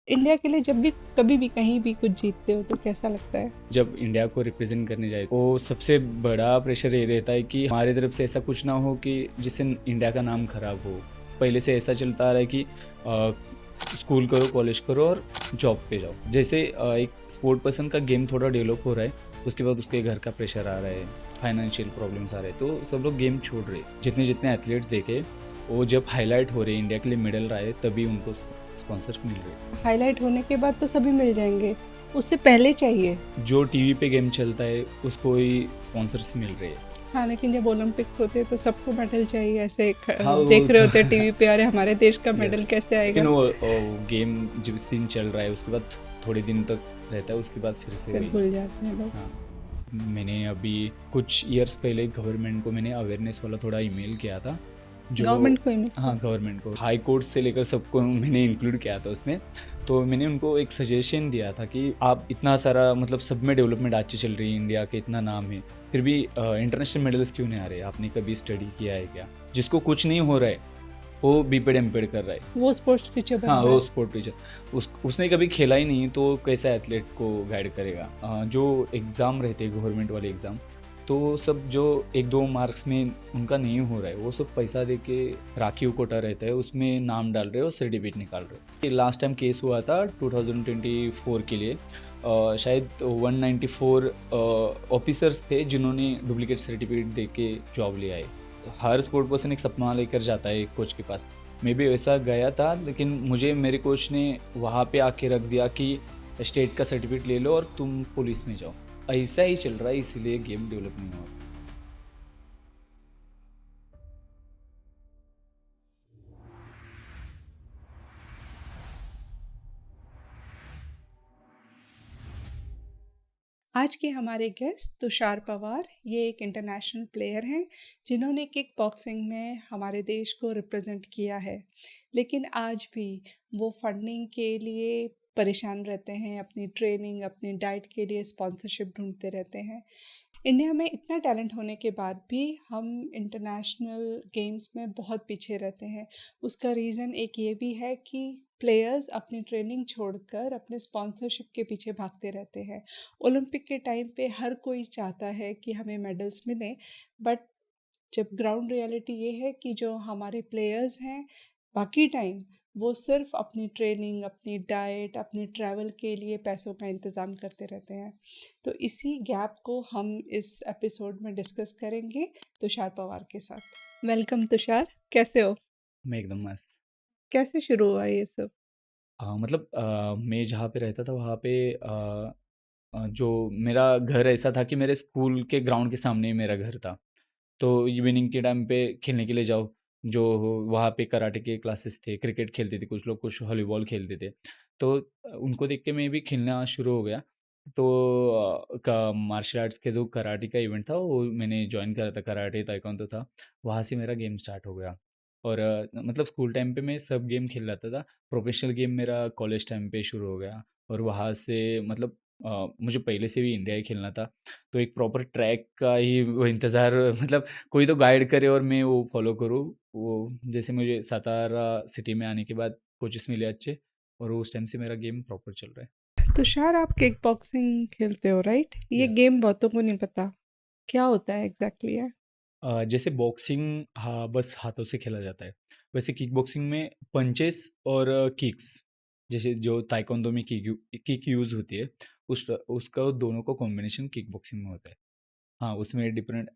India के लिए जब भी कभी भी कहीं भी कुछ जीतते हो तो कैसा लगता है? जब इंडिया को रिप्रेजेंट करने जाए वो सबसे बड़ा प्रेशर ये रहता है कि हमारी तरफ से ऐसा कुछ ना हो कि जिससे इंडिया का नाम खराब हो। पहले से ऐसा चलता आ रहा है कि स्कूल करो, कॉलेज करो और जॉब पे जाओ। जैसे एक स्पोर्ट पर्सन का गेम थोड़ा डेवलप हो रहा है, उसके बाद उसके घर का प्रेशर आ रहा है, फाइनेंशियल प्रॉब्लम्स आ रहे हैं, तो सब लोग गेम छोड़ रहे हैं। जितने जितने एथलीट्स देखे वो जब हाईलाइट हो रहे हैं, इंडिया के लिए मेडल रहा है, तभी उनको स्पॉन्सर मिल रहे हैं। हाईलाइट होने के बाद तो सभी मिल जाएंगे, उससे पहले चाहिए। जो टीवी पे गेम चलता है उसको ही स्पॉन्सर्स मिल रहे हैं। हाँ, लेकिन जब ओलंपिक्स होते हैं तो सबको मेडल चाहिए। ऐसे हाँ वो देख रहे तो होते हैं टीवी पे, अरे हमारे देश का मेडल यस, कैसे लेकिन आएगा। वो गेम जिस दिन चल रहा है उसके बाद थोड़े दिन तक रहता है, उसके बाद फिर से फिर वही। भूल जाते हैं लोग। हाँ, मैंने अभी कुछ ईयर्स पहले गवर्नमेंट को मैंने अवेयरनेस वाला थोड़ा ईमेल किया था। जो गवर्नमेंट को ही हाँ, मिलता। गवर्नमेंट को, हाई कोर्ट से लेकर सबको मैंने इंक्लूड किया था उसमें। तो मैंने उनको एक सजेशन दिया था कि आप इतना सारा मतलब सब में डेवलपमेंट अच्छी चल रही है, इंडिया के इतना नाम है, फिर भी इंटरनेशनल मेडल्स क्यों नहीं आ रहे? आपने कभी स्टडी किया है क्या? जिसको कुछ नहीं हो रहा है वो बीपेड एमपेड कर रहा है। वो स्पोर्ट्स टीचर बन हाँ, रहा वो है। स्पोर्ट टीचर, उसने कभी खेला ही नहीं, तो कैसा एथलीट को गाइड करेगा? जो एग्ज़ाम रहते हैं गवर्नमेंट वाले एग्ज़ाम, तो सब जो 1-2 मार्क्स में उनका नहीं हो रहा है, वो सब पैसा दे के राखीव कोटा रहता है, उसमें नाम डाल रहे हो, सर्टिफिकेट निकाल रहे हो। लास्ट टाइम केस हुआ था 2024 के लिए। शायद 194 ऑफिसर्स थे जिन्होंने डुप्लीकेट सर्टिफिकेट दे के जॉब लिया है। हर स्पोर्ट पर्सन एक सपना लेकर जाता है कोच के पास। मैं भी वैसा गया था, लेकिन मुझे मेरे कोच ने वहाँ पे आके रख दिया कि स्टेट का सर्टिफिकेट ले लो और तुम पुलिस में जाओ। ऐसा ही चल रहा है, इसीलिए गेम डेवलप नहीं हो रहा। आज के हमारे गेस्ट तुषार पवार, ये एक इंटरनेशनल प्लेयर हैं जिन्होंने किक बॉक्सिंग में हमारे देश को रिप्रेजेंट किया है। लेकिन आज भी वो फंडिंग के लिए परेशान रहते हैं, अपनी ट्रेनिंग, अपनी डाइट के लिए स्पॉन्सरशिप ढूंढते रहते हैं। इंडिया में इतना टैलेंट होने के बाद भी हम इंटरनेशनल गेम्स में बहुत पीछे रहते हैं। उसका रीज़न एक ये भी है कि प्लेयर्स अपनी ट्रेनिंग छोड़कर अपने स्पॉन्सरशिप के पीछे भागते रहते हैं। ओलंपिक के टाइम पे हर कोई चाहता है कि हमें मेडल्स मिलें, बट जब ग्राउंड रियलिटी ये है कि जो हमारे प्लेयर्स हैं, बाकी टाइम वो सिर्फ अपनी ट्रेनिंग, अपनी डाइट, अपनी ट्रैवल के लिए पैसों का इंतज़ाम करते रहते हैं। तो इसी गैप को हम इस एपिसोड में डिस्कस करेंगे तुषार पवार के साथ। वेलकम तुषार, कैसे हो? मैं एकदम मस्त। कैसे शुरू हुआ ये सब? मतलब मैं जहाँ पे रहता था वहाँ पे जो मेरा घर ऐसा था कि मेरे स्कूल के ग्राउंड के सामने ही मेरा घर था। तो इवनिंग के टाइम पे खेलने के लिए जाओ, जो वहाँ पे कराटे के क्लासेस थे, क्रिकेट खेलते थे कुछ लोग, कुछ वॉलीबॉल खेलते थे। तो उनको देख के मैं भी खेलना शुरू हो गया। तो का मार्शल आर्ट्स के जो कराटे का इवेंट था वो मैंने जॉइन करा था, कराटे ताइक्वांडो था। वहाँ से मेरा गेम स्टार्ट हो गया। और मतलब स्कूल टाइम पे मैं सब गेम खेल रहा था। प्रोफेशनल गेम मेरा कॉलेज टाइम पे शुरू हो गया। और वहाँ से मतलब मुझे पहले से भी इंडिया ही खेलना था। तो एक प्रॉपर ट्रैक का ही वो इंतज़ार मतलब कोई तो गाइड करे और मैं वो फॉलो करूँ। वो जैसे मुझे सातारा सिटी में आने के बाद कोचेस मिले अच्छे, और उस टाइम से मेरा गेम प्रॉपर चल रहा है। तुषार, आप किक बॉक्सिंग खेलते हो, राइट? ये यस। गेम बहुतों को नहीं पता, क्या होता है एग्जैक्टली है? जैसे बॉक्सिंग, हाँ, बस हाथों से खेला जाता है। वैसे किक बॉक्सिंग में पंचेस और किक्स, जैसे जो ताइक्वांडो में किक यूज़ होती है, उसका दोनों का कॉम्बिनेशन किक बॉक्सिंग में होता है। हाँ, उसमें डिफरेंट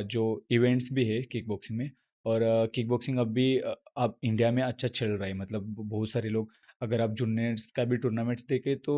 जो इवेंट्स भी है किक बॉक्सिंग में। और किक बॉक्सिंग अब इंडिया में अच्छा चल रहा है, मतलब बहुत सारे लोग, अगर आप जूनियर्स का भी टूर्नामेंट्स देखें तो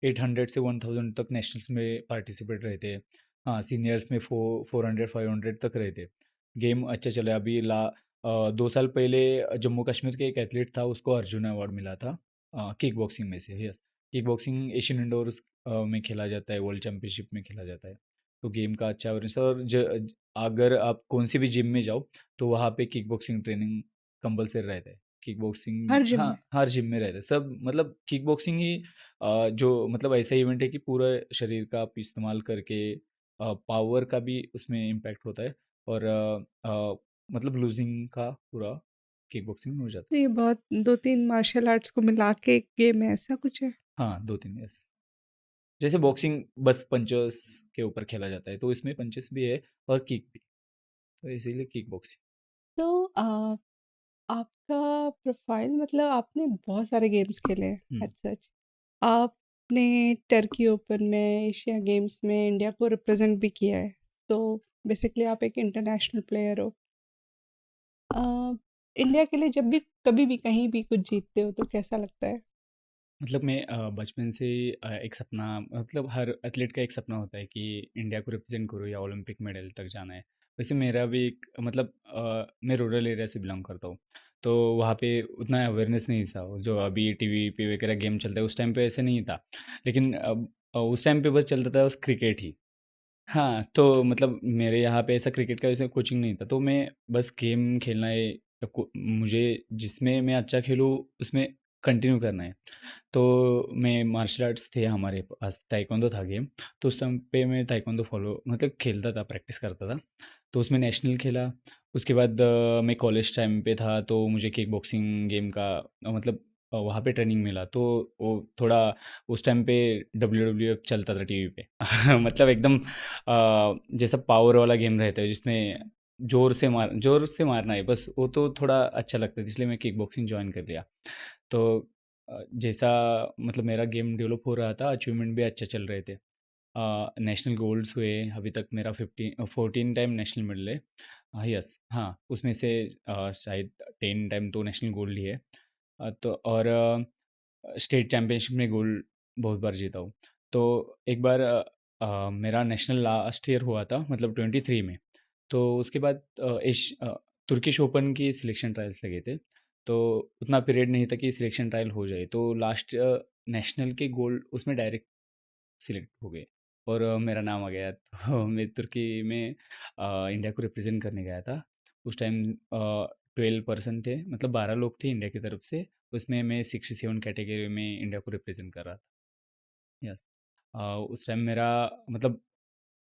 800 से 1000 तक नेशनल्स में पार्टिसिपेट रहते हैं। हाँ, सीनियर्स में 400-500 तक रहते। गेम अच्छा चला। अभी 2 साल पहले जम्मू कश्मीर के एक एथलीट था, उसको अर्जुन अवार्ड मिला था किक बॉक्सिंग में से। Yes, kick boxing Asian indoors में खेला जाता है, वर्ल्ड चैम्पियनशिप में खेला जाता है। तो गेम का अच्छा अवेयरनेस। और अगर आप कौन सी भी जिम में जाओ तो वहाँ पे किक बॉक्सिंग ट्रेनिंग कंपलसरी रहता है। किक बॉक्सिंग, हर जिम हाँ, में? हर जिम में रहता है सब। मतलब किक बॉक्सिंग ही जो मतलब ऐसा इवेंट है कि पूरा शरीर का आप इस्तेमाल करके पावर का भी उसमें इम्पैक्ट होता है। और मतलब लूजिंग का पूरा किक बॉक्सिंग में हो जाता तो ये बहुत 2-3 मार्शल आर्ट्स को मिला के एक गेम है, ऐसा कुछ है? है। हाँ, 2-3 यस। जैसे बॉक्सिंग बस पंचेस के ऊपर खेला जाता है, तो इसमें पंचेस भी है और किक भी, तो इसीलिए किक बॉक्सिंग। तो आपका प्रोफ़ाइल मतलब आपने बहुत सारे गेम्स खेले हैं हुँ। As such. आपने टर्की ओपन में, एशिया गेम्स में इंडिया को रिप्रेज़ेंट भी किया है। तो बेसिकली आप एक इंटरनेशनल प्लेयर हो। अ, इंडिया के लिए जब भी कभी भी कहीं भी कुछ जीतते हो तो कैसा लगता है? मतलब मैं बचपन से एक सपना, मतलब हर एथलीट का एक सपना होता है कि इंडिया को रिप्रेजेंट करूँ या ओलंपिक मेडल तक जाना है। वैसे मेरा भी एक मतलब मैं रूरल एरिया से बिलोंग करता हूँ, तो वहाँ पे उतना अवेयरनेस नहीं था। जो अभी टीवी पे वगैरह गेम चलता है, उस टाइम पे ऐसे नहीं था। लेकिन अब उस टाइम पे बस चलता था बस क्रिकेट ही। हाँ, तो मतलब मेरे यहाँ पे ऐसा क्रिकेट का ऐसा कोचिंग नहीं था, तो मैं बस गेम खेलना है, मुझे जिसमें मैं अच्छा खेलूँ उसमें कंटिन्यू करना है। तो मैं मार्शल आर्ट्स थे हमारे पास, ताइक्वांडो था गेम, तो उस टाइम पे मैं ताइक्वांडो फॉलो मतलब खेलता था, प्रैक्टिस करता था। तो उसमें नेशनल खेला। उसके बाद मैं कॉलेज टाइम पे था, तो मुझे किक बॉक्सिंग गेम का मतलब वहाँ पे ट्रेनिंग मिला, तो वो थोड़ा उस टाइम पे WWF चलता था टीवी पे। मतलब एकदम जैसा पावर वाला गेम रहता है जिसमें जोर से मारना है बस, वो तो थोड़ा अच्छा लगता है, इसलिए मैं किक बॉक्सिंग ज्वाइन कर लिया। तो जैसा मतलब मेरा गेम डेवलप हो रहा था, अचीवमेंट भी अच्छा चल रहे थे। नेशनल गोल्ड्स हुए, अभी तक मेरा 14 टाइम नेशनल मेडल है। हाँ, यस, हाँ, उसमें से शायद 10 टाइम तो नेशनल गोल्ड ही है। तो और स्टेट चैम्पियनशिप में गोल्ड बहुत बार जीता हूँ। तो एक बार मेरा नेशनल लास्ट ईयर हुआ था, मतलब 23 में। तो उसके बाद तुर्किश ओपन की सिलेक्शन ट्रायल्स लगे थे, तो उतना पीरियड नहीं था कि सिलेक्शन ट्रायल हो जाए, तो लास्ट नेशनल के गोल्ड उसमें डायरेक्ट सिलेक्ट हो गए और मेरा नाम आ गया। तो मैं तुर्की में इंडिया को रिप्रेजेंट करने गया था। उस टाइम 12% थे, मतलब 12 लोग थे इंडिया की तरफ से, उसमें मैं 67 कैटेगरी में इंडिया को रिप्रेजेंट कर रहा था। यस। उस टाइम मेरा मतलब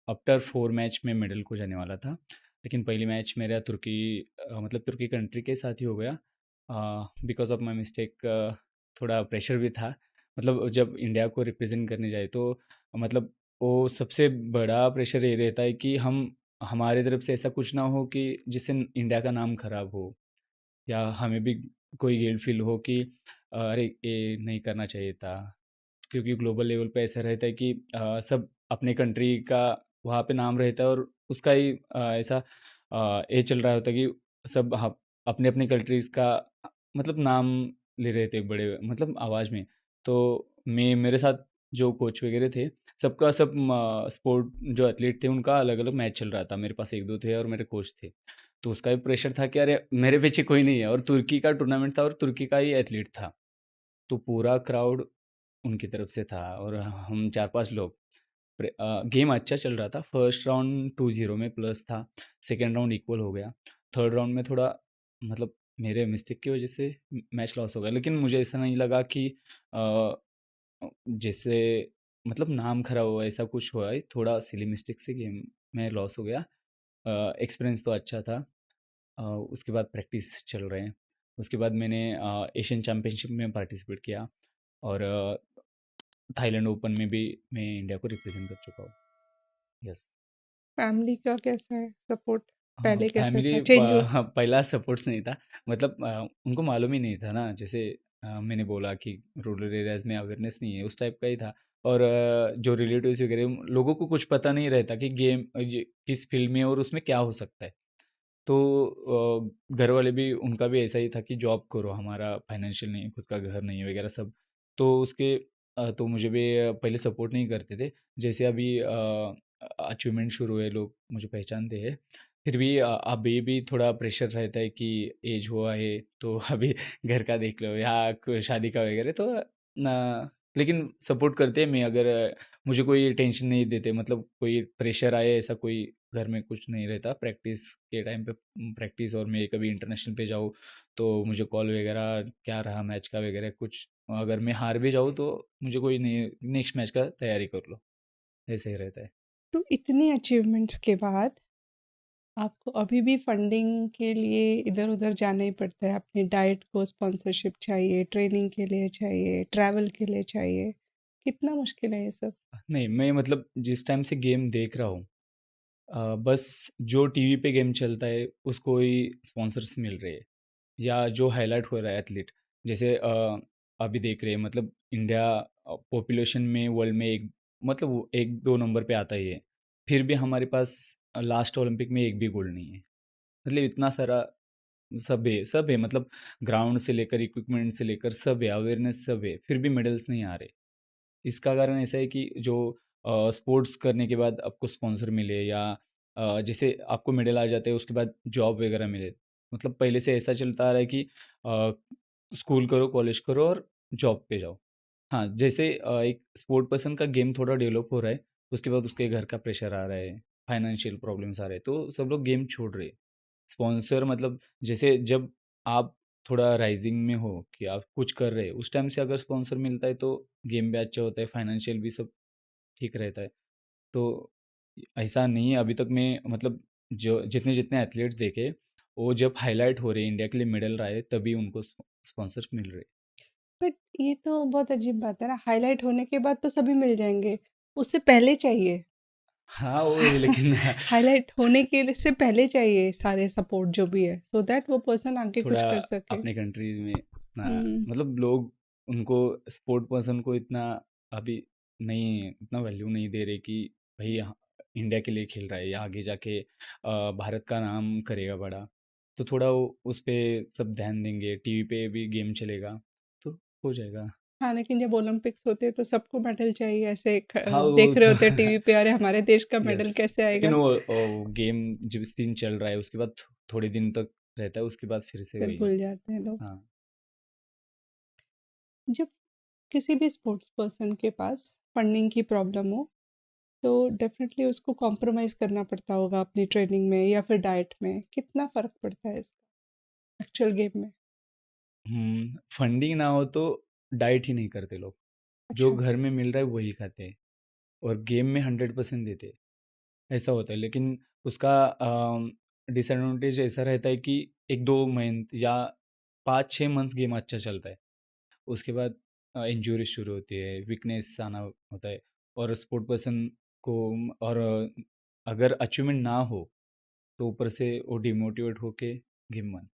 आफ्टर 4 मैच में मेडल को जाने वाला था, लेकिन पहली मैच मेरा तुर्की मतलब तुर्की कंट्री के साथ ही हो गया। बिकॉज़ ऑफ माय मिस्टेक थोड़ा प्रेशर भी था। मतलब जब इंडिया को रिप्रेज़ेंट करने जाए तो मतलब वो सबसे बड़ा प्रेशर ये रहता है कि हम हमारी तरफ से ऐसा कुछ ना हो कि जिससे इंडिया का नाम खराब हो, या हमें भी कोई गिल्ट फ़ील हो कि अरे! ये नहीं करना चाहिए था। क्योंकि ग्लोबल लेवल पे ऐसा रहता है कि सब अपने कंट्री का वहाँ पे नाम रहता है और उसका ही ऐसा ये चल रहा होता है कि सब अपने अपने कंट्रीज़ का मतलब नाम ले रहे थे बड़े मतलब आवाज़ में। तो मैं मेरे साथ जो कोच वगैरह थे, सबका सब स्पोर्ट जो एथलीट थे उनका अलग अलग मैच चल रहा था, मेरे पास एक दो थे और मेरे कोच थे। तो उसका भी प्रेशर था कि अरे मेरे पीछे कोई नहीं है, और तुर्की का टूर्नामेंट था और तुर्की का ही एथलीट था, तो पूरा क्राउड उनकी तरफ से था और हम 4-5 लोग। गेम अच्छा चल रहा था। फर्स्ट राउंड 2-0 में प्लस था, सेकंड राउंड इक्वल हो गया। थर्ड राउंड में थोड़ा मतलब मेरे मिस्टेक की वजह से मैच लॉस हो गया। लेकिन मुझे ऐसा नहीं लगा कि अ, जैसे मतलब नाम खराब हुआ ऐसा कुछ हुआ है, थोड़ा सिली मिस्टेक से गेम में लॉस हो गया। एक्सपीरियंस तो अच्छा था। उसके बाद प्रैक्टिस चल रहे हैं। उसके बाद मैंने एशियन चैम्पियनशिप में पार्टिसिपेट किया और थाईलैंड ओपन में भी मैं इंडिया को रिप्रेजेंट कर चुका हूँ। यस। फैमिली का कैसा है सपोर्ट? हाँ, पहले कैसा था? फैमिली चेंज हुआ? हाँ, पहला सपोर्ट्स नहीं था, मतलब उनको मालूम ही नहीं था ना, जैसे मैंने बोला कि रूरल एरियाज़ में अवेयरनेस नहीं है, उस टाइप का ही था। और जो रिलेटिव्स वगैरह लोगों को कुछ पता नहीं रहता कि गेम ये किस फील्ड में है और उसमें क्या हो सकता है। तो घर वाले भी उनका भी ऐसा ही था कि जॉब करो, हमारा फाइनेंशियल नहीं, खुद का घर नहीं है वगैरह सब। तो उसके तो मुझे भी पहले सपोर्ट नहीं करते थे। जैसे अभी अचीवमेंट शुरू हुए, लोग मुझे पहचानते हैं। फिर भी अभी भी थोड़ा प्रेशर रहता है कि एज हुआ है तो अभी घर का देख लो या शादी का वगैरह, तो लेकिन सपोर्ट करते हैं। मैं अगर मुझे कोई टेंशन नहीं देते, मतलब कोई प्रेशर आए ऐसा कोई घर में कुछ नहीं रहता। प्रैक्टिस के टाइम पे प्रैक्टिस, और मैं कभी इंटरनेशनल पे जाऊँ तो मुझे कॉल वगैरह क्या रहा मैच का वगैरह कुछ, अगर मैं हार भी जाऊँ तो मुझे कोई नहीं, नेक्स्ट मैच का तैयारी कर लो, ऐसे ही रहता है। तो इतने अचीवमेंट्स के बाद आपको अभी भी फंडिंग के लिए इधर-उधर जाना ही पड़ता है, अपनी डाइट को स्पॉन्सरशिप चाहिए, ट्रेनिंग के लिए चाहिए, ट्रैवल के लिए चाहिए। कितना मुश्किल है ये सब। नहीं, मैं मतलब जिस टाइम से गेम देख रहा हूँ, बस जो टीवी पे गेम चलता है उसको ही स्पॉन्सर्स मिल रहे हैं, या जो हाईलाइट हो रहा है एथलीट, जैसे अभी देख रहे हैं, मतलब इंडिया पॉपुलेशन में वर्ल्ड में एक, मतलब वो एक दो नंबर पे आता ही है, फिर भी हमारे पास लास्ट ओलंपिक में एक भी गोल्ड नहीं है। मतलब इतना सारा सब है, मतलब ग्राउंड से लेकर इक्विपमेंट से लेकर सब है, अवेयरनेस सब है, फिर भी मेडल्स नहीं आ रहे। इसका कारण ऐसा है कि जो स्पोर्ट्स करने के बाद आपको स्पॉन्सर मिले, या जैसे आपको मेडल आ जाते हैं उसके बाद जॉब वगैरह मिले। मतलब पहले से ऐसा चलता आ रहा है कि स्कूल करो, कॉलेज करो और जॉब पे जाओ। हाँ, जैसे एक स्पोर्ट पर्सन का गेम थोड़ा डेवलप हो रहा है, उसके बाद उसके घर का प्रेशर आ रहा है, फाइनेंशियल प्रॉब्लम्स आ रहे हैं, तो सब लोग गेम छोड़ रहे हैं। स्पॉन्सर मतलब जैसे जब आप थोड़ा राइजिंग में हो कि आप कुछ कर रहे हैं, उस टाइम से अगर स्पॉन्सर मिलता है तो गेम भी अच्छा होता है, फाइनेंशियल भी सब ठीक रहता है। तो ऐसा नहीं है अभी तक मैं, मतलब जो जितने जितने एथलीट्स देखे, वो जब हाईलाइट हो रहे हैं, इंडिया के लिए मेडल रहे, तभी उनको स्पॉन्सर्स मिल रहे। बट ये तो बहुत अजीब बात है ना, हाइलाइट होने के बाद तो सभी मिल जाएँगे, उससे पहले चाहिए। हाँ, वो है लेकिन हाइलाइट होने के लिए से पहले चाहिए सारे सपोर्ट जो भी है, सो दैट वो पर्सन आगे थोड़ा कुछ कर सके। अपने कंट्रीज में इतना, हुँ। मतलब लोग उनको, स्पोर्ट पर्सन को इतना अभी नहीं, इतना वैल्यू नहीं दे रहे कि भाई यहाँ इंडिया के लिए खेल रहा है या आगे जाके भारत का नाम करेगा बड़ा, तो थोड़ा वो उस पे सब ध्यान देंगे, टीवी पे भी गेम चलेगा तो हो जाएगा। हाँ, लेकिन जब ओलंपिक्स होते हैं तो सबको मेडल चाहिए, ऐसे हाँ, वो देख रहे तो होते हैं टीवी पे, अरे हमारे देश का मेडल यस, कैसे लेकिन आएगा? वो गेम जिस दिन चल रहा है उसके बाद थोड़े दिन तक रहता है, उसके बाद फिर से फिर वही। भूल जाते हैं लोग। हाँ। जब किसी भी स्पोर्ट्स पर्सन के पास फंडिंग की प्रॉब्लम हो, तो डेफ़िनेटली उसको कॉम्प्रोमाइज़ करना पड़ता होगा अपनी ट्रेनिंग में या फिर डाइट में। कितना फ़र्क पड़ता है इसका एक्चुअल गेम में? फंडिंग ना हो तो डाइट ही नहीं करते लोग, जो अच्छा। घर में मिल रहा है वही खाते हैं, और गेम में 100% देते हैं, ऐसा होता है। लेकिन उसका डिसएडवांटेज ऐसा रहता है कि एक दो मंथ या 5-6 मंथ्स गेम अच्छा चलता है, उसके बाद इंजरी शुरू होती है, वीकनेस आना होता है, और स्पोर्ट पर्सन को, और अगर अचीवमेंट ना हो तो ऊपर से वो डिमोटिवेट होके गेम बंद,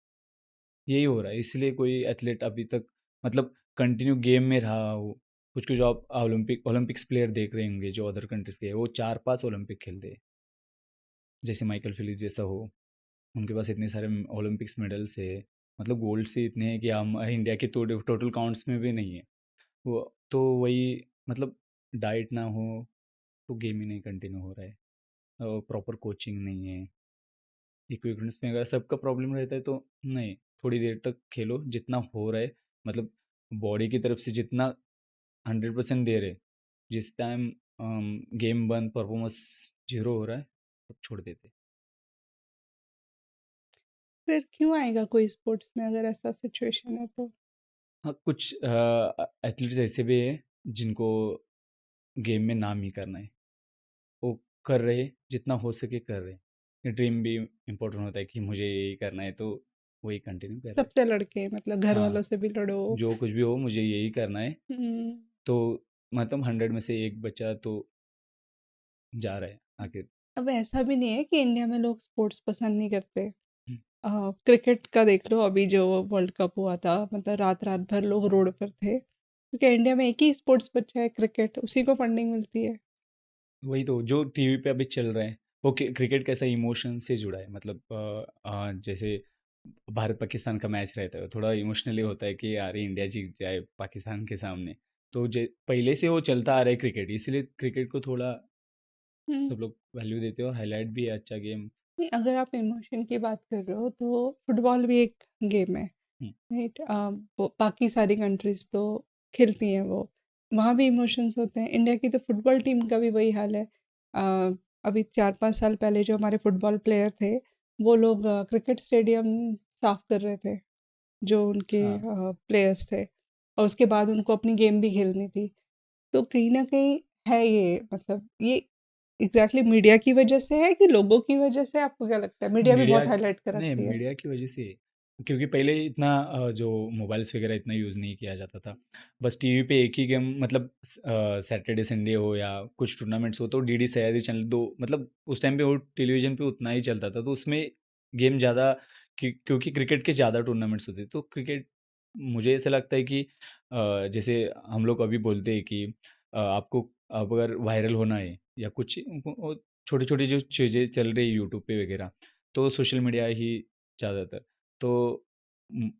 यही हो रहा है। इसलिए कोई एथलीट अभी तक, मतलब कंटिन्यू गेम में रहा हो, कुछ कुछ आप ओलंपिक्स प्लेयर देख रहे होंगे जो अदर कंट्रीज के हैं, वो 4-5 ओलंपिक खेलते हैं, जैसे माइकल फिलिप्स जैसा हो, उनके पास इतने सारे ओलंपिक्स मेडल्स है, मतलब गोल्ड से इतने हैं कि हम इंडिया के तो टोटल काउंट्स में भी नहीं है वो। तो वही, मतलब डाइट ना हो तो गेम ही नहीं कंटिन्यू हो रहा है, प्रॉपर कोचिंग नहीं है, इक्विपमेंट्स में अगर सबका प्रॉब्लम रहता है तो नहीं, थोड़ी देर तक खेलो जितना हो रहा है, मतलब बॉडी की तरफ से जितना 100% दे रहे, जिस टाइम गेम बंद, परफॉर्मेंस जीरो हो रहा है, तब छोड़ देते। फिर क्यों आएगा कोई स्पोर्ट्स में अगर ऐसा सिचुएशन है तो? हाँ, कुछ एथलीट्स ऐसे भी हैं जिनको गेम में नाम ही करना है, वो कर रहे, जितना हो सके कर रहे, ड्रीम भी इम्पोर्टेंट होता है कि मुझे यही करना है, तो वही कंटिन्यू कर रहे। सबसे लड़के मतलब घर वालों हाँ, से भी लड़ो। जो कुछ भी हो मुझे यही करना है, हुँ। तो मतलब 100 में से एक बच्चा तो जा रहा है आखिर। अब ऐसा भी नहीं है कि इंडिया में लोग स्पोर्ट्स पसंद नहीं करते। हम्म, क्रिकेट का देख लो, अभी जो वर्ल्ड कप हुआ था, मतलब रात-रात भर लोग रोड पर थे। क्योंकि इंडिया में एक ही स्पोर्ट्स बचा है क्रिकेट, उसी को फंडिंग मिलती है। वही तो जो टीवी पे अभी चल रहा है, वो क्रिकेट कैसा इमोशन से जुड़ा है, मतलब जैसे भारत पाकिस्तान का मैच रहता है, थोड़ा इमोशनली होता है कि यार इंडिया जीत जाए पाकिस्तान के सामने, तो पहले से वो चलता आ रहा है क्रिकेट, इसलिए क्रिकेट को थोड़ा हुँ। सब लोग वैल्यू देते हैं, और हाईलाइट भी है अच्छा गेम। नहीं, अगर आप इमोशन की बात कर रहे हो तो फुटबॉल भी एक गेम है, राइट? बाकी सारी कंट्रीज़ तो खेलती हैं वो, वहाँ भी इमोशंस होते हैं। इंडिया की तो फुटबॉल टीम का भी वही हाल है। अ, अभी 4-5 साल पहले जो हमारे फुटबॉल प्लेयर थे, वो लोग क्रिकेट स्टेडियम साफ़ कर रहे थे, जो उनके हाँ, प्लेयर्स थे, और उसके बाद उनको अपनी गेम भी खेलनी थी। तो कहीं न कहीं है ये, मतलब ये एग्ज़ैक्टली मीडिया की वजह से है कि लोगों की वजह से? आपको क्या लगता है? मीडिया भी मीडिया बहुत हाइलाइट कर नहीं, रखती है। मीडिया की वजह से, क्योंकि पहले इतना जो मोबाइल्स वगैरह इतना यूज़ नहीं किया जाता था। बस टीवी पे एक ही गेम, मतलब सैटरडे संडे हो या कुछ टूर्नामेंट्स हो तो डीडी सह्याद्री चैनल 2, मतलब उस टाइम पे वो टेलीविज़न पे उतना ही चलता था, तो उसमें गेम ज़्यादा, क्योंकि क्रिकेट के ज़्यादा टूर्नामेंट्स होते तो क्रिकेट, मुझे ऐसा लगता है कि जैसे हम लोग अभी बोलते हैं कि आपको अब अगर वायरल होना है या कुछ छोटी-छोटी जो चीज़ें चल रही है यूट्यूब पे वगैरह, तो सोशल मीडिया ही ज़्यादातर। तो उम,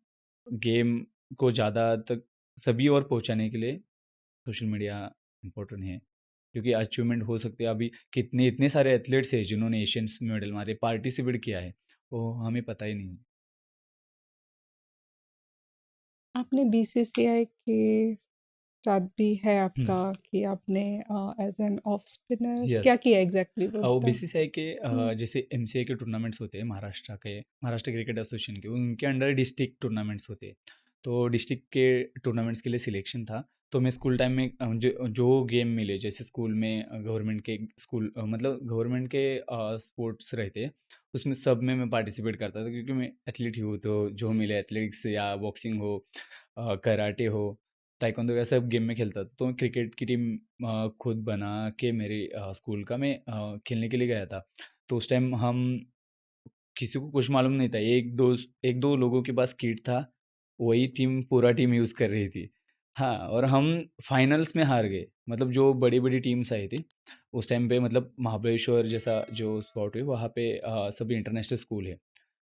गेम को ज़्यादा तक सभी और पहुँचाने के लिए सोशल मीडिया इम्पोर्टेंट है। क्योंकि अचीवमेंट हो सकते हैं, अभी कितने इतने सारे एथलीट्स हैं जिन्होंने एशियंस में मेडल मारे, पार्टिसिपेट किया है, वो हमें पता ही नहीं है। आपने बीसीसीआई के साथ भी है हुँ, आपका कि आपने एज़ एन ऑफ स्पिनर क्या यस। किया एग्ज़ैक्टली वो वो बताएँ? बीसीसीआई के हुँ। जैसे एमसीआई के टूर्नामेंट्स होते हैं महाराष्ट्र के, महाराष्ट्र क्रिकेट एसोसिएशन के, उनके अंडर डिस्ट्रिक्ट टूर्नामेंट्स होते हैं। तो डिस्ट्रिक्ट के टूर्नामेंट्स के लिए सिलेक्शन था। तो मैं स्कूल टाइम में जो जो गेम मिले, जैसे स्कूल में गवर्नमेंट के स्कूल, मतलब गवर्नमेंट के स्पोर्ट्स रहते हैं, उसमें सब में मैं पार्टिसिपेट करता था, क्योंकि मैं एथलीट ही हूँ, तो जो मिले एथलेटिक्स या बॉक्सिंग हो, कराटे हो, ताइक्वांडो, या सब गेम में खेलता था। तो मैं क्रिकेट की टीम खुद बना के मेरे स्कूल का मैं खेलने के लिए गया था। तो उस टाइम हम किसी को कुछ मालूम नहीं था। 1-2 लोगों के पास किट था, वही टीम पूरा टीम यूज़ कर रही थी। हाँ, और हम फाइनल्स में हार गए। मतलब जो बड़ी-बड़ी टीम्स आई थी, उस टाइम पे, मतलब महाबलेश्वर जैसा जो स्पॉट है, वहाँ पे सभी इंटरनेशनल स्कूल है।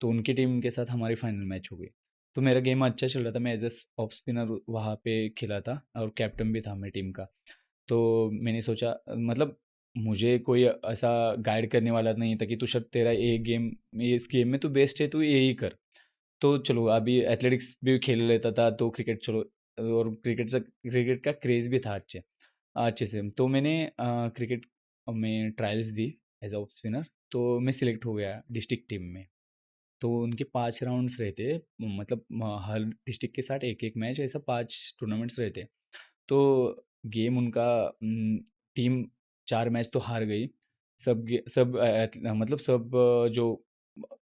तो उनकी टीम के साथ हमारी फाइनल मैच हो गई। तो मेरा गेम अच्छा चल रहा था, मैं एज़ ऑफ स्पिनर वहाँ पे खेला था और कैप्टन भी था मैं टीम का। तो मैंने सोचा, मतलब मुझे कोई ऐसा गाइड करने वाला नहीं था कि तू शर्ट तेरा एक गेम, इस गेम में तू बेस्ट है, तू यही कर। तो चलो, अभी एथलेटिक्स भी खेल लेता था, तो क्रिकेट चलो, और क्रिकेट का क्रेज़ भी था अच्छे से। तो मैंने क्रिकेट में trials the as a spinner, तो मैं सिलेक्ट हो गया डिस्ट्रिक्ट टीम में। तो उनके 5 राउंड्स रहते हैं, मतलब हर डिस्ट्रिक्ट के साथ एक-एक मैच, ऐसा 5 टूर्नामेंट्स रहते हैं। तो गेम उनका, टीम 4 मैच तो हार गई। सब मतलब सब जो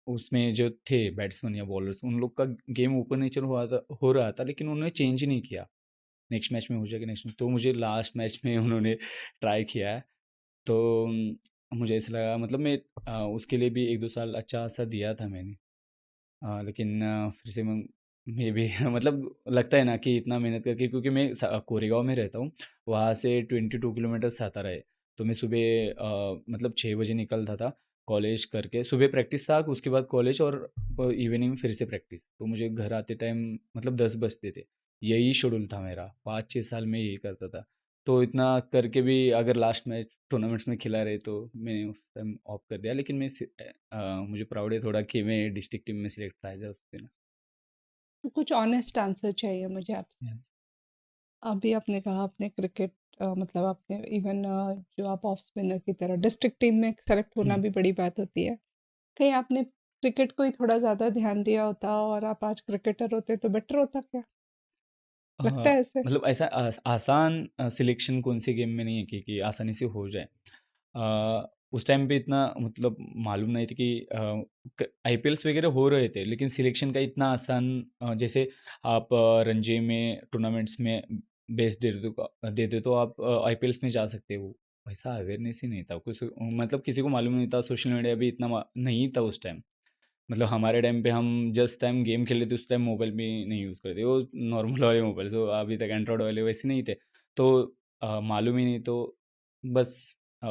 उसमें जो थे बैट्समैन या बॉलर्स, उन लोग का गेम ऊपर-नीचे हो रहा था, लेकिन उन्होंने चेंज ही नहीं किया। नेक्स्ट मैच में हो जाएगा, नेक्स्ट में, तो मुझे लास्ट मैच में उन्होंने ट्राई किया है। तो मुझे ऐसा लगा, मतलब मैं उसके लिए भी 1-2 साल अच्छा-सा दिया था मैंने। लेकिन फिर से मैं भी मतलब लगता है ना कि इतना मेहनत करके, क्योंकि मैं कोरेगांव में रहता हूँ, वहाँ से 22 किलोमीटर सातारा है। तो मैं सुबह मतलब 6 बजे निकलता था कॉलेज करके, सुबह प्रैक्टिस था, उसके बाद कॉलेज, और इवनिंग में फिर से प्रैक्टिस। तो मुझे घर आते टाइम मतलब 10 बजते थे। यही शेड्यूल था मेरा, 5-6 साल में यही करता था। तो इतना करके भी अगर लास्ट मैच टूर्नामेंट्स में खिला रहे, तो मैंने उस टाइम ऑफ कर दिया। लेकिन मुझे प्राउड है थोड़ा कि मैं डिस्ट्रिक्ट टीम में सिलेक्ट था एज़ अ स्पिनर। तो कुछ ऑनेस्ट आंसर चाहिए मुझे आपसे। यस। अभी आपने कहा आपने क्रिकेट मतलब आपने इवन जो आप ऑफ स्पिनर की तरह डिस्ट्रिक्ट टीम में सेलेक्ट होना हुँ। भी बड़ी बात होती है। कहीं आपने क्रिकेट को ही थोड़ा ज़्यादा ध्यान दिया होता और आप आज क्रिकेटर होते तो बेटर होता क्या? लगता है ऐसे? मतलब ऐसा आसान सिलेक्शन कौन-से गेम में नहीं है कि आसानी से हो जाए। उस टाइम पे इतना मतलब मालूम नहीं था कि आईपीएल्स वगैरह हो रहे थे, लेकिन सिलेक्शन का इतना आसान, जैसे आप रणजी में टूर्नामेंट्स में बेस्ट दे दे तो आप आईपीएल्स में जा सकते हो। वैसा अवेयरनेस ही नहीं था कुछ, मतलब किसी को मालूम नहीं था, सोशल मीडिया भी इतना नहीं था उस टाइम। मतलब हमारे टाइम पे हम जिस टाइम गेम खेल रहे थे, उस टाइम मोबाइल भी नहीं यूज़ करते, वो नॉर्मल वाले मोबाइल, जो अभी तक एंड्रॉयड वाले वैसे नहीं थे। तो मालूम ही नहीं, तो बस अ,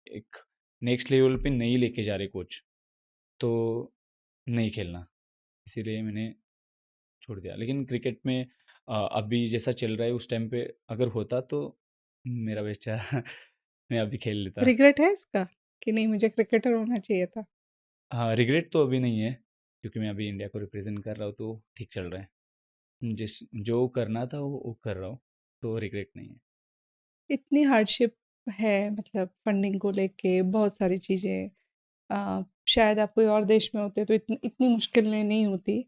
एक नेक्स्ट लेवल पे नहीं लेके जा रहे कोच, तो नहीं खेलना, इसीलिए मैंने छोड़ दिया। लेकिन क्रिकेट में अभी जैसा चल रहा है, उस टाइम पे अगर होता तो मेरा बच्चा मैं अभी खेल लेता। रिग्रेट है इसका कि नहीं मुझे क्रिकेटर होना चाहिए था? हाँ, रिग्रेट तो अभी नहीं है, क्योंकि मैं अभी इंडिया को रिप्रेजेंट कर रहा हूँ, तो ठीक चल रहा है। जिस जो करना था वो कर रहा हूँ, तो रिग्रेट नहीं है। इतनी हार्डशिप है मतलब फंडिंग को लेके बहुत सारी चीज़ें शायद आप कोई और देश में होते तो इतनी मुश्किलें नहीं होती।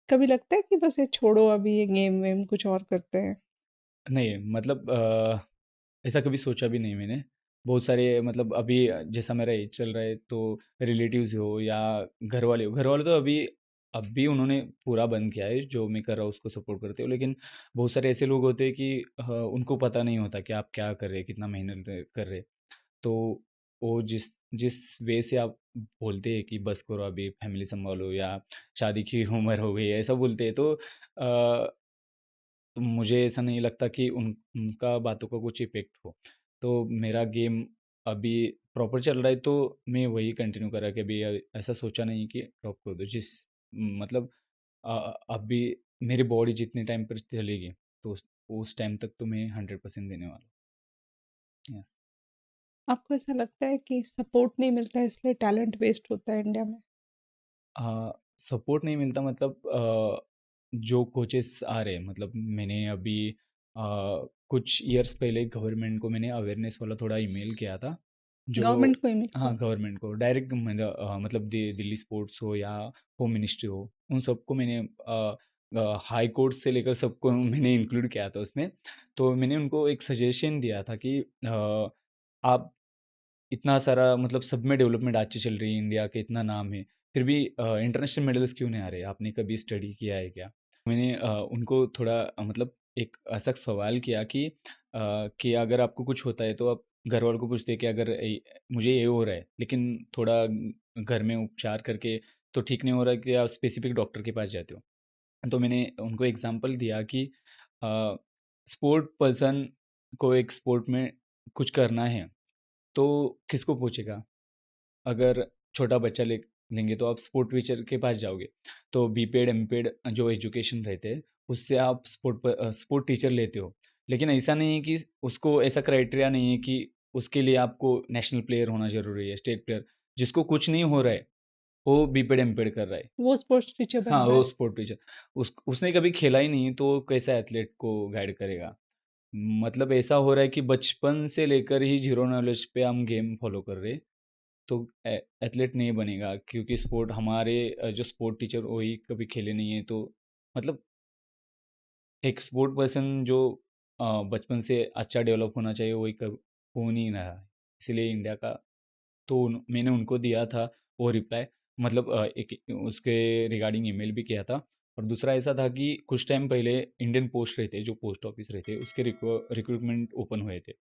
कभी लगता है कि बस ये छोड़ो अभी ये गेम वेम कुछ और करते हैं? नहीं, मतलब ऐसा कभी सोचा भी नहीं मैंने। बहुत सारे मतलब अभी जैसा मेरा एज चल रहा है तो रिलेटिव्स हो या घर वाले तो अब भी उन्होंने पूरा बंद किया है, जो मैं कर रहा हूँ उसको सपोर्ट करते हो। लेकिन बहुत सारे ऐसे लोग होते हैं कि उनको पता नहीं होता कि आप क्या कर रहे हैं, कितना मेहनत कर रहे हैं। तो वो जिस जिस वे से आप बोलते हैं कि बस करो अभी फैमिली सँभालो या शादी की उम्र हो गई है, ऐसा बोलते हैं तो मुझे ऐसा नहीं लगता कि उनका बातों का कुछ इफ़ेक्ट हो। तो मेरा गेम अभी प्रॉपर चल रहा है तो मैं वही कंटिन्यू करा कि अभी ऐसा सोचा नहीं कि ड्रॉप कर दो। मतलब अभी मेरी बॉडी जितने टाइम पर चलेगी तो उस टाइम तक तो मैं 100% देने वाला हूँ। यस। आपको ऐसा लगता है कि सपोर्ट नहीं मिलता है इसलिए टैलेंट वेस्ट होता है इंडिया में? सपोर्ट नहीं मिलता मतलब जो कोचेस आ रहे हैं मतलब मैंने अभी कुछ इयर्स पहले गवर्नमेंट को मैंने अवेयरनेस वाला थोड़ा ईमेल किया था जो गवर्नमेंट को ही मिलता हाँ है? गवर्नमेंट को डायरेक्ट मतलब दिल्ली स्पोर्ट्स हो या होम मिनिस्ट्री हो उन सबको मैंने हाई कोर्ट से लेकर सबको मैंने इंक्लूड किया था उसमें। तो मैंने उनको एक सजेशन दिया था कि आप इतना सारा मतलब सब में डेवलपमेंट अच्छी चल रही है, इंडिया के इतना नाम है, फिर भी इंटरनेशनल मेडल्स क्यों नहीं आ रहे? आपने कभी स्टडी किया है क्या? मैंने उनको थोड़ा मतलब एक ऐसा सवाल किया कि अगर आपको कुछ होता है तो आप घर वालों को पूछते हैं कि अगर मुझे ये हो रहा है, लेकिन थोड़ा घर में उपचार करके तो ठीक नहीं हो रहा है कि आप स्पेसिफिक डॉक्टर के पास जाते हो। तो मैंने उनको एग्ज़ाम्पल दिया कि स्पोर्ट पर्सन को एक स्पोर्ट में कुछ करना है, तो किसको पूछेगा? अगर छोटा बच्चा लेंगे तो आप स्पोर्ट टीचर के पास जाओगे। तो बीपेड, एमपेड जो एजुकेशन रहते हैं, उससे आप स्पोर्ट टीचर लेते हो। लेकिन ऐसा नहीं है कि उसको ऐसा क्राइटेरिया नहीं है कि उसके लिए आपको नेशनल प्लेयर होना ज़रूरी है, स्टेट प्लेयर। जिसको कुछ नहीं हो रहा है, वो बीपेड, एमपेड कर रहा है। वो स्पोर्ट्स टीचर हाँ, बन रहा वो है। Sport teacher. उसने कभी खेला ही नहीं, तो कैसा एथलीट को गाइड करेगा? मतलब ऐसा हो रहा है कि बचपन से लेकर ही ज़ीरो नॉलेज पे हम गेम फॉलो कर रहे हैं। तो एथलीट नहीं बनेगा क्योंकि स्पोर्ट हमारे जो स्पोर्ट टीचर वही कभी खेले नहीं है तो मतलब एक स्पोर्ट पर्सन जो बचपन से अच्छा डेवलप होना चाहिए वही कब हो नहीं रहा है। इसीलिए इंडिया का तो मैंने उनको दिया था वो रिप्लाई मतलब एक उसके रिगार्डिंग ईमेल भी किया था। और दूसरा ऐसा था कि कुछ टाइम पहले इंडियन पोस्ट रहते जो पोस्ट ऑफिस रहते उसके रिक्रूटमेंट ओपन हुए थे।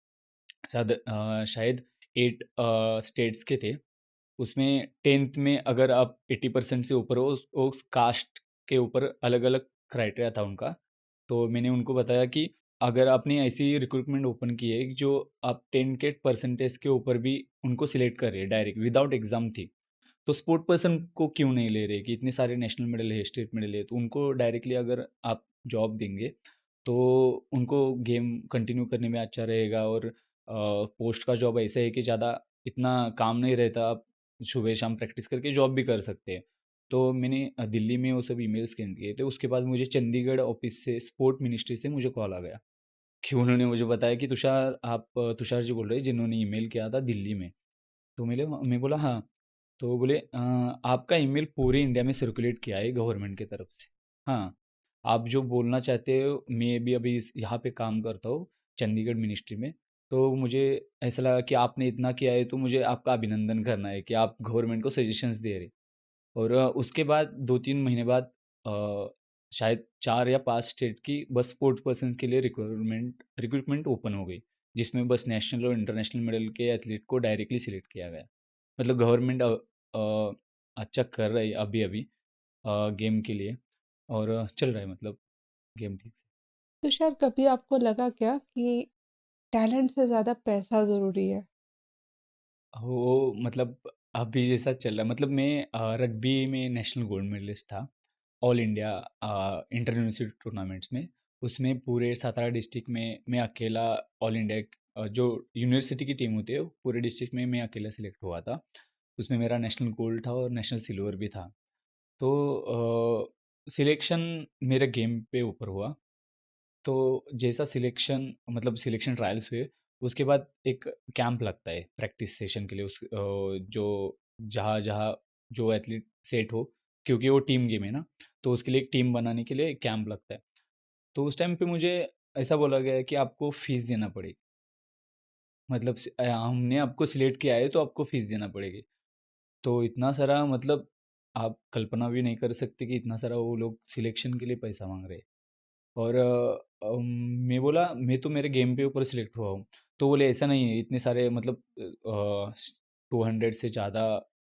शायद 8 स्टेट्स के थे। उसमें 10th में अगर आप 80% से ऊपर हो उस कास्ट के ऊपर अलग-अलग क्राइटेरिया था उनका। तो मैंने उनको बताया कि अगर आपने ऐसी रिक्रूटमेंट ओपन की है जो आप 10 के परसेंटेज के ऊपर भी उनको सिलेक्ट कर रहे हैं डायरेक्ट विदाउट एग्ज़ाम थी। तो स्पोर्ट पर्सन को क्यों नहीं ले रहे कि इतने सारे नेशनल मेडल है, स्टेट मेडल है, तो उनको डायरेक्टली अगर आप जॉब देंगे, तो उनको गेम कंटिन्यू करने में अच्छा रहेगा और पोस्ट का जॉब ऐसा है कि ज़्यादा इतना काम नहीं रहता, आप सुबह-शाम प्रैक्टिस करके जॉब भी कर सकते हैं। तो मैंने दिल्ली में वो सब ईमेल्स सेंड किए थे, उसके बाद मुझे चंडीगढ़ ऑफ़िस से स्पोर्ट मिनिस्ट्री से मुझे कॉल आ गया कि उन्होंने मुझे बताया कि तुषार जी बोल रहे हैं जिन्होंने ईमेल किया था दिल्ली में। तो मैं बोला हाँ। तो वो बोले आपका ईमेल पूरे इंडिया में सर्कुलेट किया है गवर्नमेंट की तरफ से। हाँ, आप जो बोलना चाहते हो मैं भी अभी यहाँ पे काम करता हूँ चंडीगढ़ मिनिस्ट्री में। तो मुझे ऐसा लगा कि आपने इतना किया है तो मुझे आपका अभिनंदन करना है कि आप गवर्नमेंट को सजेशंस दे रहे। और उसके बाद 2-3 महीने बाद शायद 4 या 5 स्टेट की बस स्पोर्ट्स पर्सन के लिए रिक्रूटमेंट ओपन हो गई, जिसमें बस नेशनल और इंटरनेशनल मेडल के एथलीट को डायरेक्टली सिलेक्ट किया गया। मतलब गवर्नमेंट अच्छा कर रही है अभी-अभी गेम के लिए और चल रहा है मतलब गेम ठीक से। तो शायद कभी आपको लगा क्या कि टैलेंट से ज़्यादा पैसा ज़रूरी है? वो मतलब अभी जैसा चल रहा है मतलब मैं रग्बी में नेशनल गोल्ड मेडलिस्ट था, all India inter university tournaments में। उसमें पूरे सातारा डिस्ट्रिक्ट में मैं अकेला ऑल इंडिया जो यूनिवर्सिटी की टीम होती है, पूरे डिस्ट्रिक्ट में मैं अकेला सिलेक्ट हुआ था। उसमें मेरा नेशनल गोल्ड था और नेशनल सिल्वर भी था। तो सिलेक्शन मेरे गेम पे ऊपर हुआ। तो जैसा सिलेक्शन ट्रायल्स हुए, उसके बाद एक कैंप लगता है प्रैक्टिस सेशन के लिए जो जहाँ-जहाँ जो एथलीट सेट हो, क्योंकि वो टीम गेम है ना, तो उसके लिए एक टीम बनाने के लिए एक कैंप लगता है। तो उस टाइम पे मुझे ऐसा बोला गया है कि आपको फ़ीस देना पड़ेगी। मतलब हमने आपको सिलेक्ट किया है तो आपको फीस देना पड़ेगी। तो इतना सारा मतलब आप कल्पना भी नहीं कर सकते कि इतना सारा वो लोग सिलेक्शन के लिए पैसा मांग रहे हैं। और मैं बोला मैं तो मेरे गेम पे ऊपर सिलेक्ट हुआ हूँ। तो बोले ऐसा नहीं है, इतने सारे मतलब 200 से ज़्यादा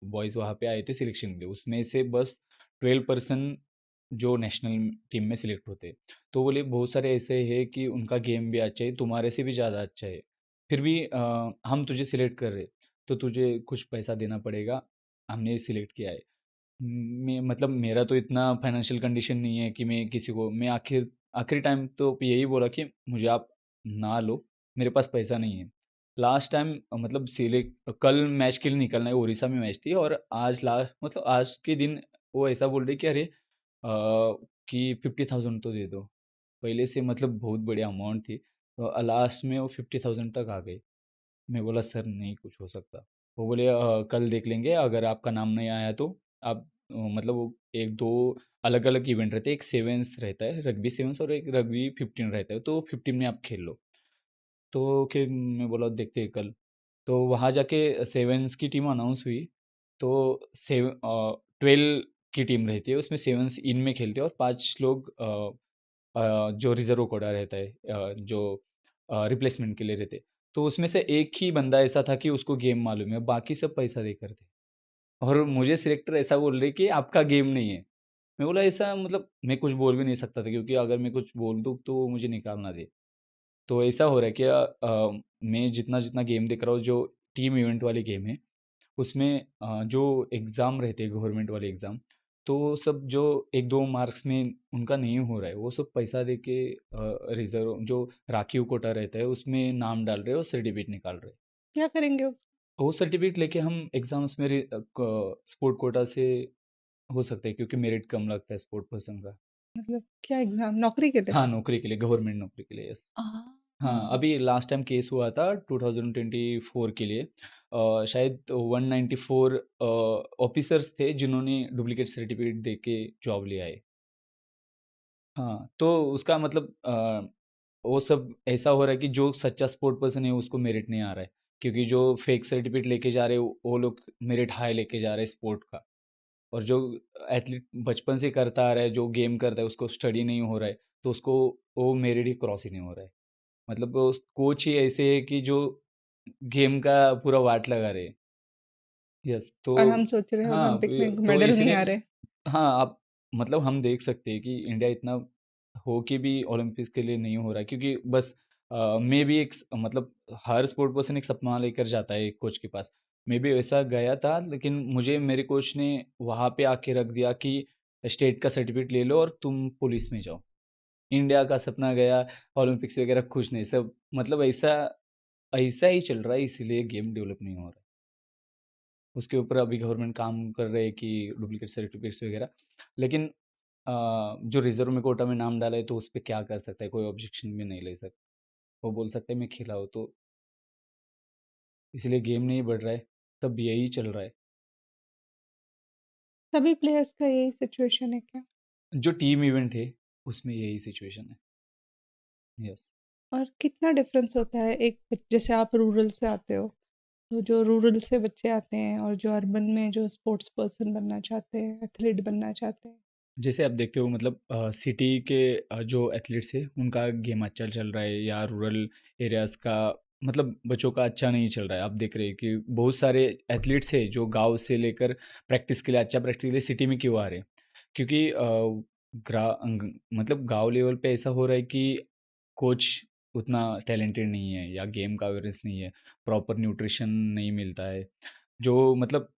बॉयज़ वहाँ पे आए थे सिलेक्शन के लिए, उसमें से बस 12% जो नेशनल टीम में सिलेक्ट होते हैं। तो बोले बहुत सारे ऐसे हैं कि उनका गेम भी अच्छा है, तुम्हारे से भी ज़्यादा अच्छा है, फिर भी हम तुझे सिलेक्ट कर रहे, तो तुझे कुछ पैसा देना पड़ेगा, हमने सिलेक्ट किया है। मैं मतलब मेरा तो इतना फाइनेंशियल कंडीशन नहीं है कि मैं किसी को, मैं आखिरी टाइम तो यही बोला कि मुझे आप ना लो, मेरे पास पैसा नहीं है। लास्ट टाइम मतलब सिलेक्ट कल मैच के लिए निकलना है, उड़ीसा में मैच थी, और आज लास्ट मतलब आज के दिन वो ऐसा बोल रहे कि अरे कि 50,000 तो दे दो। पहले से मतलब बहुत बड़ी अमाउंट थी, तो लास्ट में वो 50,000 तक आ गई। मैं बोला सर नहीं कुछ हो सकता। वो बोले कल देख लेंगे, अगर आपका नाम नहीं आया तो आप मतलब वो एक दो अलग अलग इवेंट रहते हैं, एक सेवेंस रहता है, रग्बी सेवेंस, और एक रग्बी 15 रहता है, तो 15 में आप खेल लो। तो कि मैं बोला देखते हैं कल। तो वहाँ जाके सेवेंस की टीम अनाउंस हुई। तो 12 की टीम रहती है, उसमें सेवेंस इन में खेलते हैं और 5 लोग जो रिजर्व कोटा रहता है, जो रिप्लेसमेंट के लिए रहते हैं। तो उसमें से एक ही बंदा ऐसा था कि उसको गेम मालूम है, बाकी सब पैसा देकर थे। और मुझे सिलेक्टर ऐसा बोल रहे कि आपका गेम नहीं है। मैं बोला ऐसा मतलब मैं कुछ बोल भी नहीं सकता था, क्योंकि अगर मैं कुछ बोल दूँ तो वो मुझे निकाल ना दे। तो ऐसा हो रहा है कि मैं जितना-जितना गेम देख रहा हूँ, जो टीम इवेंट वाले गेम है, उसमें जो एग्ज़ाम रहते हैं गवर्नमेंट वाले एग्ज़ाम, तो सब जो 1-2 मार्क्स में उनका नहीं हो रहा है, वो सब पैसा दे के रिज़र्व जो राखीव कोटा रहता है, उसमें नाम डाल रहे हैं और सर्टिफ़िकेट निकाल रहे हैं। क्या करेंगे उस वो सर्टिफ़िकेट लेके हम एग्ज़ाम्स में स्पोर्ट कोटा से हो सकता है, क्योंकि मेरिट कम लगता है स्पोर्ट पर्सन का। मतलब क्या एग्ज़ाम नौकरी के लिए? हाँ, नौकरी के लिए, गवर्नमेंट नौकरी के लिए, यस। हाँ, हाँ। अभी लास्ट टाइम केस हुआ था 2024 के लिए। शायद 194 ऑफिसर्स थे जिन्होंने डुप्लीकेट सर्टिफ़िकेट देके जॉब लिया है। हाँ, तो उसका मतलब वो सब ऐसा हो रहा है कि जो सच्चा स्पोर्ट पर्सन है उसको मेरिट नहीं आ रहा है। क्योंकि जो फेक सर्टिफ़िकेट लेके जा रहे हैं वो लोग मेरिट हाई लेके जा रहे हैं स्पोर्ट का। और जो एथलीट बचपन से करता आ रहा है, जो गेम करता है, उसको स्टडी नहीं हो रहा है, तो उसको वो मेरिट ही क्रॉस ही नहीं हो रहा है। मतलब वो कोच ही ऐसे है कि जो गेम का पूरा वाट लगा रहे हैं। यस, तो और हम सोच रहे हैं हाँ, ओलंपिक में तो मेडल नहीं इसीलिए आ रहे। हाँ, आप मतलब हम देख सकते हैं कि इंडिया इतना हो के भी ओलंपिक्स के लिए नहीं हो रहा है, क्योंकि बस मैं भी एक मतलब हर स्पोर्ट पर्सन एक सपना लेकर जाता है एक कोच के पास। मैं भी वैसा गया था, लेकिन मुझे मेरे कोच ने वहाँ पे आके रख दिया कि स्टेट का सर्टिफिकेट ले लो और तुम पुलिस में जाओ। इंडिया का सपना गया, ओलंपिक्स वगैरह कुछ नहीं, सब मतलब ऐसा ऐसा ही चल रहा है, इसीलिए गेम डेवलप नहीं हो रहा है। उसके ऊपर अभी गवर्नमेंट काम कर रहे हैं कि डुप्लीकेट सर्टिफिकेट्स वगैरह। लेकिन जो रिजर्व में कोटा में नाम डाला है तो उस पे क्या कर सकता है, कोई ऑब्जेक्शन भी नहीं ले सकता। वो बोल सकता है मैं खिलाऊँ, तो इसलिए गेम नहीं बढ़ रहा है, तब यही चल रहा है। सभी प्लेयर्स का यही सिचुएशन है क्या? जो टीम इवेंट है उसमें यही सिचुएशन है। यस। और कितना डिफरेंस होता है जैसे आप रूरल से आते हो, तो जो रूरल से बच्चे आते हैं और जो अर्बन में जो स्पोर्ट्स पर्सन बनना चाहते हैं, एथलीट बनना चाहते हैं। जैसे आप देखते हो मतलब सिटी के जो एथलीट्स है उनका गेम अच्छा चल रहा है, या रूरल एरियाज़ का मतलब बच्चों का अच्छा नहीं चल रहा है। आप देख रहे हैं कि बहुत सारे एथलीट्स हैं जो गांव से लेकर प्रैक्टिस के लिए, अच्छा प्रैक्टिस के लिए सिटी में क्यों आ रहे हैं? क्योंकि मतलब गांव लेवल पे ऐसा हो रहा है कि कोच उतना टैलेंटेड नहीं है, या गेम का अवेयरनेस नहीं है, प्रॉपर न्यूट्रिशन नहीं मिलता है। जो मतलब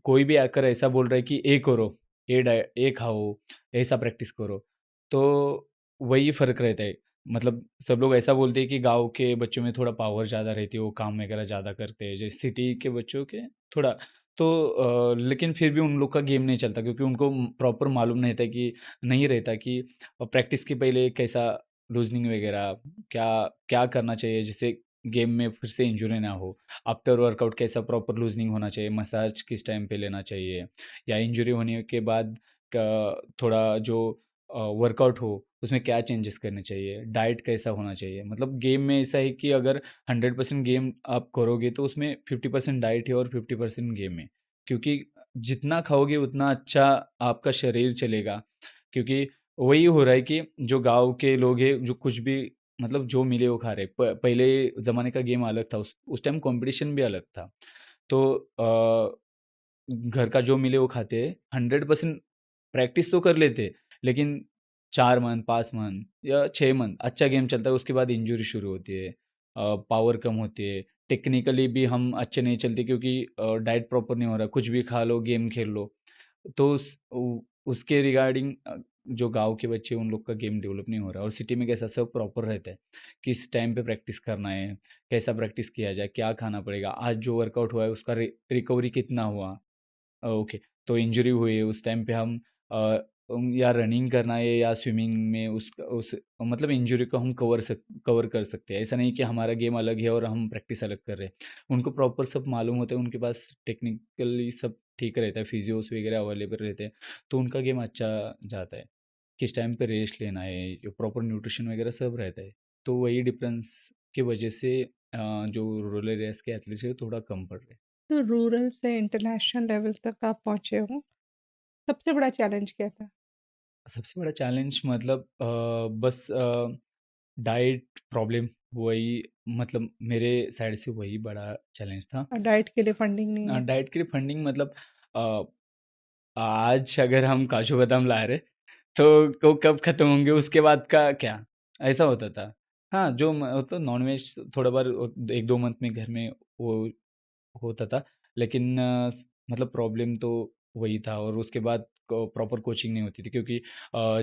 कोई भी आकर ऐसा बोल रहा है कि ये करो, ये खाओ, ऐसा प्रैक्टिस करो, तो वही फ़र्क रहता है। मतलब सब लोग ऐसा बोलते हैं कि गाँव के बच्चों में थोड़ा पावर ज़्यादा रहती है, वो काम वगैरह ज़्यादा करते हैं, जैसे सिटी के बच्चों के थोड़ा। तो लेकिन फिर भी उन लोग का गेम नहीं चलता, क्योंकि उनको प्रॉपर मालूम नहीं रहता कि प्रैक्टिस के पहले कैसा लूज़निंग वगैरह क्या क्या करना चाहिए, जिससे गेम में फिर से इंजरी ना हो। आफ्टर वर्कआउट कैसा प्रॉपर लूजनिंग होना चाहिए, मसाज किस टाइम पे लेना चाहिए, या इंजरी होने के बाद का थोड़ा जो वर्कआउट हो, उसमें क्या चेंजेस करने चाहिए, डाइट कैसा होना चाहिए। मतलब गेम में ऐसा है कि अगर 100% गेम आप करोगे तो उसमें 50% डाइट है और 50% गेम है। क्योंकि जितना खाओगे उतना अच्छा आपका शरीर चलेगा। क्योंकि वही हो रहा है कि जो गाँव के लोग हैं जो कुछ भी मतलब जो मिले वो खा रहे। पहले ज़माने का गेम अलग था, उस टाइम कॉम्पिटिशन भी अलग था। तो घर का जो मिले वो खाते हैं, 100% प्रैक्टिस तो कर लेते, लेकिन 4 मंथ, 5 मंथ या 6 मंथ अच्छा गेम चलता है, उसके बाद इंजरी शुरू होती है, पावर कम होती है, टेक्निकली भी हम अच्छे नहीं चलते क्योंकि डाइट प्रॉपर नहीं हो रहा, कुछ भी खा लो, गेम खेल लो। तो उसके रिगार्डिंग जो गाँव के बच्चे हैं, उन लोग का गेम डेवलप नहीं हो रहा, और सिटी में कैसा सब प्रॉपर रहता है, किस टाइम पे प्रैक्टिस करना है, कैसा प्रैक्टिस किया जाए, क्या खाना पड़ेगा, आज जो वर्कआउट हुआ है उसका रिकवरी कितना हुआ। ओके, तो इंजरी हुई है उस टाइम पे हम अ, या रनिंग करना है या स्विमिंग में उस मतलब इंजरी को हम कवर कर सकते हैं। ऐसा नहीं कि हमारा गेम अलग है और हम प्रैक्टिस अलग कर रहे हैं। उनको प्रॉपर सब मालूम होता है, उनके पास टेक्निकली सब ठीक रहता है, फिजियोस वगैरह अवेलेबल रहते हैं, तो उनका गेम अच्छा जाता है। किस टाइम पे रेस्ट लेना है, जो प्रॉपर न्यूट्रिशन वगैरह सब रहता है। तो वही डिफरेंस की वजह से जो रूरल एरियाज़ के एथलीट्स है थोड़ा कम पड़ रहे हैं। तो रूरल से इंटरनेशनल लेवल तक आप पहुँचे हो, सबसे बड़ा चैलेंज क्या था? सबसे बड़ा चैलेंज मतलब बस डाइट प्रॉब्लम, वही मतलब मेरे साइड से वही बड़ा चैलेंज था। और डाइट के लिए फंडिंग नहीं है। डाइट के लिए फंडिंग मतलब अ, आज अगर हम काजू बादाम ला रहे तो वो कब खत्म होंगे, उसके बाद का क्या, ऐसा होता था। हाँ, जो तो नॉनवेज थोड़ा बार 1-2 मंथ में घर में वो होता था, लेकिन मतलब प्रॉब्लम तो वही था, और उसके बाद प्रॉपर कोचिंग नहीं होती थी क्योंकि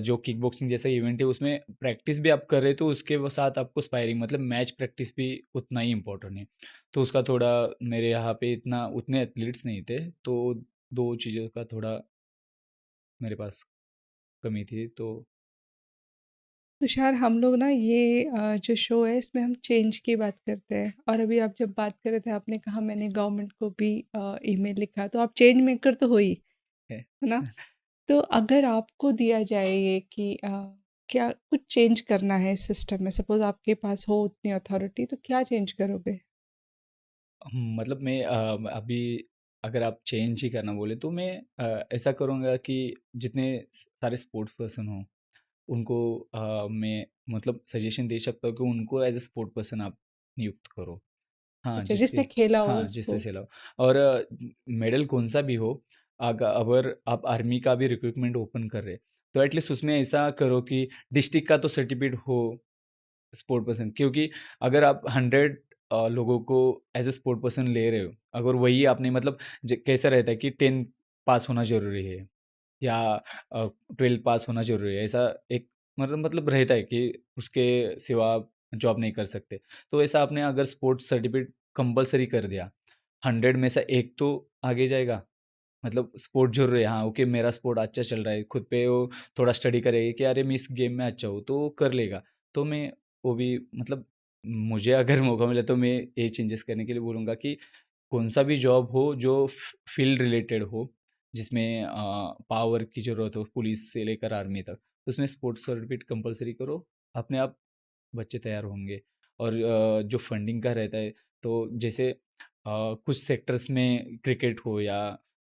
जो किक बॉक्सिंग जैसा इवेंट है उसमें प्रैक्टिस भी आप कर रहे हो तो उसके साथ आपको स्पायरिंग मतलब मैच प्रैक्टिस भी उतना ही इम्पोर्टेंट है। तो उसका थोड़ा मेरे यहाँ पे इतना उतने एथलीट्स नहीं थे, तो 2 चीज़ों का थोड़ा मेरे पास कमी थी। तो तुषार, हम लोग ना ये जो शो है इसमें हम चेंज की बात करते हैं, और अभी आप जब बात कर रहे थे आपने कहा मैंने गवर्नमेंट को भी ईमेल लिखा, तो आप चेंज मेकर तो हो ही, है। है ना? तो अगर आपको दिया जाए ये कि क्या कुछ चेंज करना है सिस्टम में, सपोज़ आपके पास हो उतनी अथॉरिटी, तो क्या चेंज करोगे? मतलब मैं अभी अगर आप चेंज ही करना बोले तो मैं ऐसा करूँगा कि जितने सारे स्पोर्ट्स पर्सन हों उनको मैं मतलब सजेशन दे सकता हूँ कि उनको एज ए स्पोर्ट पर्सन आप नियुक्त करो। हाँ, अच्छा, जिसने जिससे खेला हो हाँ, जिससे उसको। सेल और मेडल कौन-सा भी हो, अगर आप आर्मी का भी रिक्रूटमेंट ओपन कर रहे, तो एटलीस्ट उसमें ऐसा करो कि डिस्ट्रिक्ट का तो सर्टिफ़िकेट हो स्पोर्ट पर्सन, क्योंकि अगर आप 100 लोगों को एज़ अ स्पोर्ट पर्सन ले रहे हो, अगर वही आपने मतलब कैसा रहता है कि 10 पास होना ज़रूरी है या 12 पास होना ज़रूरी है, ऐसा एक मतलब रहता है कि उसके सिवा आप जॉब नहीं कर सकते। तो ऐसा आपने अगर स्पोर्ट्स सर्टिफ़िकेट कंपल्सरी कर दिया, 100 में से 1 तो आगे जाएगा। मतलब स्पोर्ट ज़रूरी है, हाँ, ओके मेरा स्पोर्ट अच्छा चल रहा है, खुद पे वो थोड़ा स्टडी करेगा कि अरे मैं इस गेम में अच्छा हूँ, तो वो कर लेगा। तो मैं वो भी मतलब मुझे अगर मौका मिले तो मैं ये चेंजेस करने के लिए बोलूँगा कि कौन-सा भी जॉब हो जो फील्ड रिलेटेड हो, जिसमें पावर की ज़रूरत हो, पुलिस से लेकर आर्मी तक, उसमें स्पोर्ट्स सर्टिफ़िकेट कंपल्सरी करो, अपने आप बच्चे तैयार होंगे। और जो फंडिंग का रहता है, तो जैसे कुछ सेक्टर्स में क्रिकेट हो या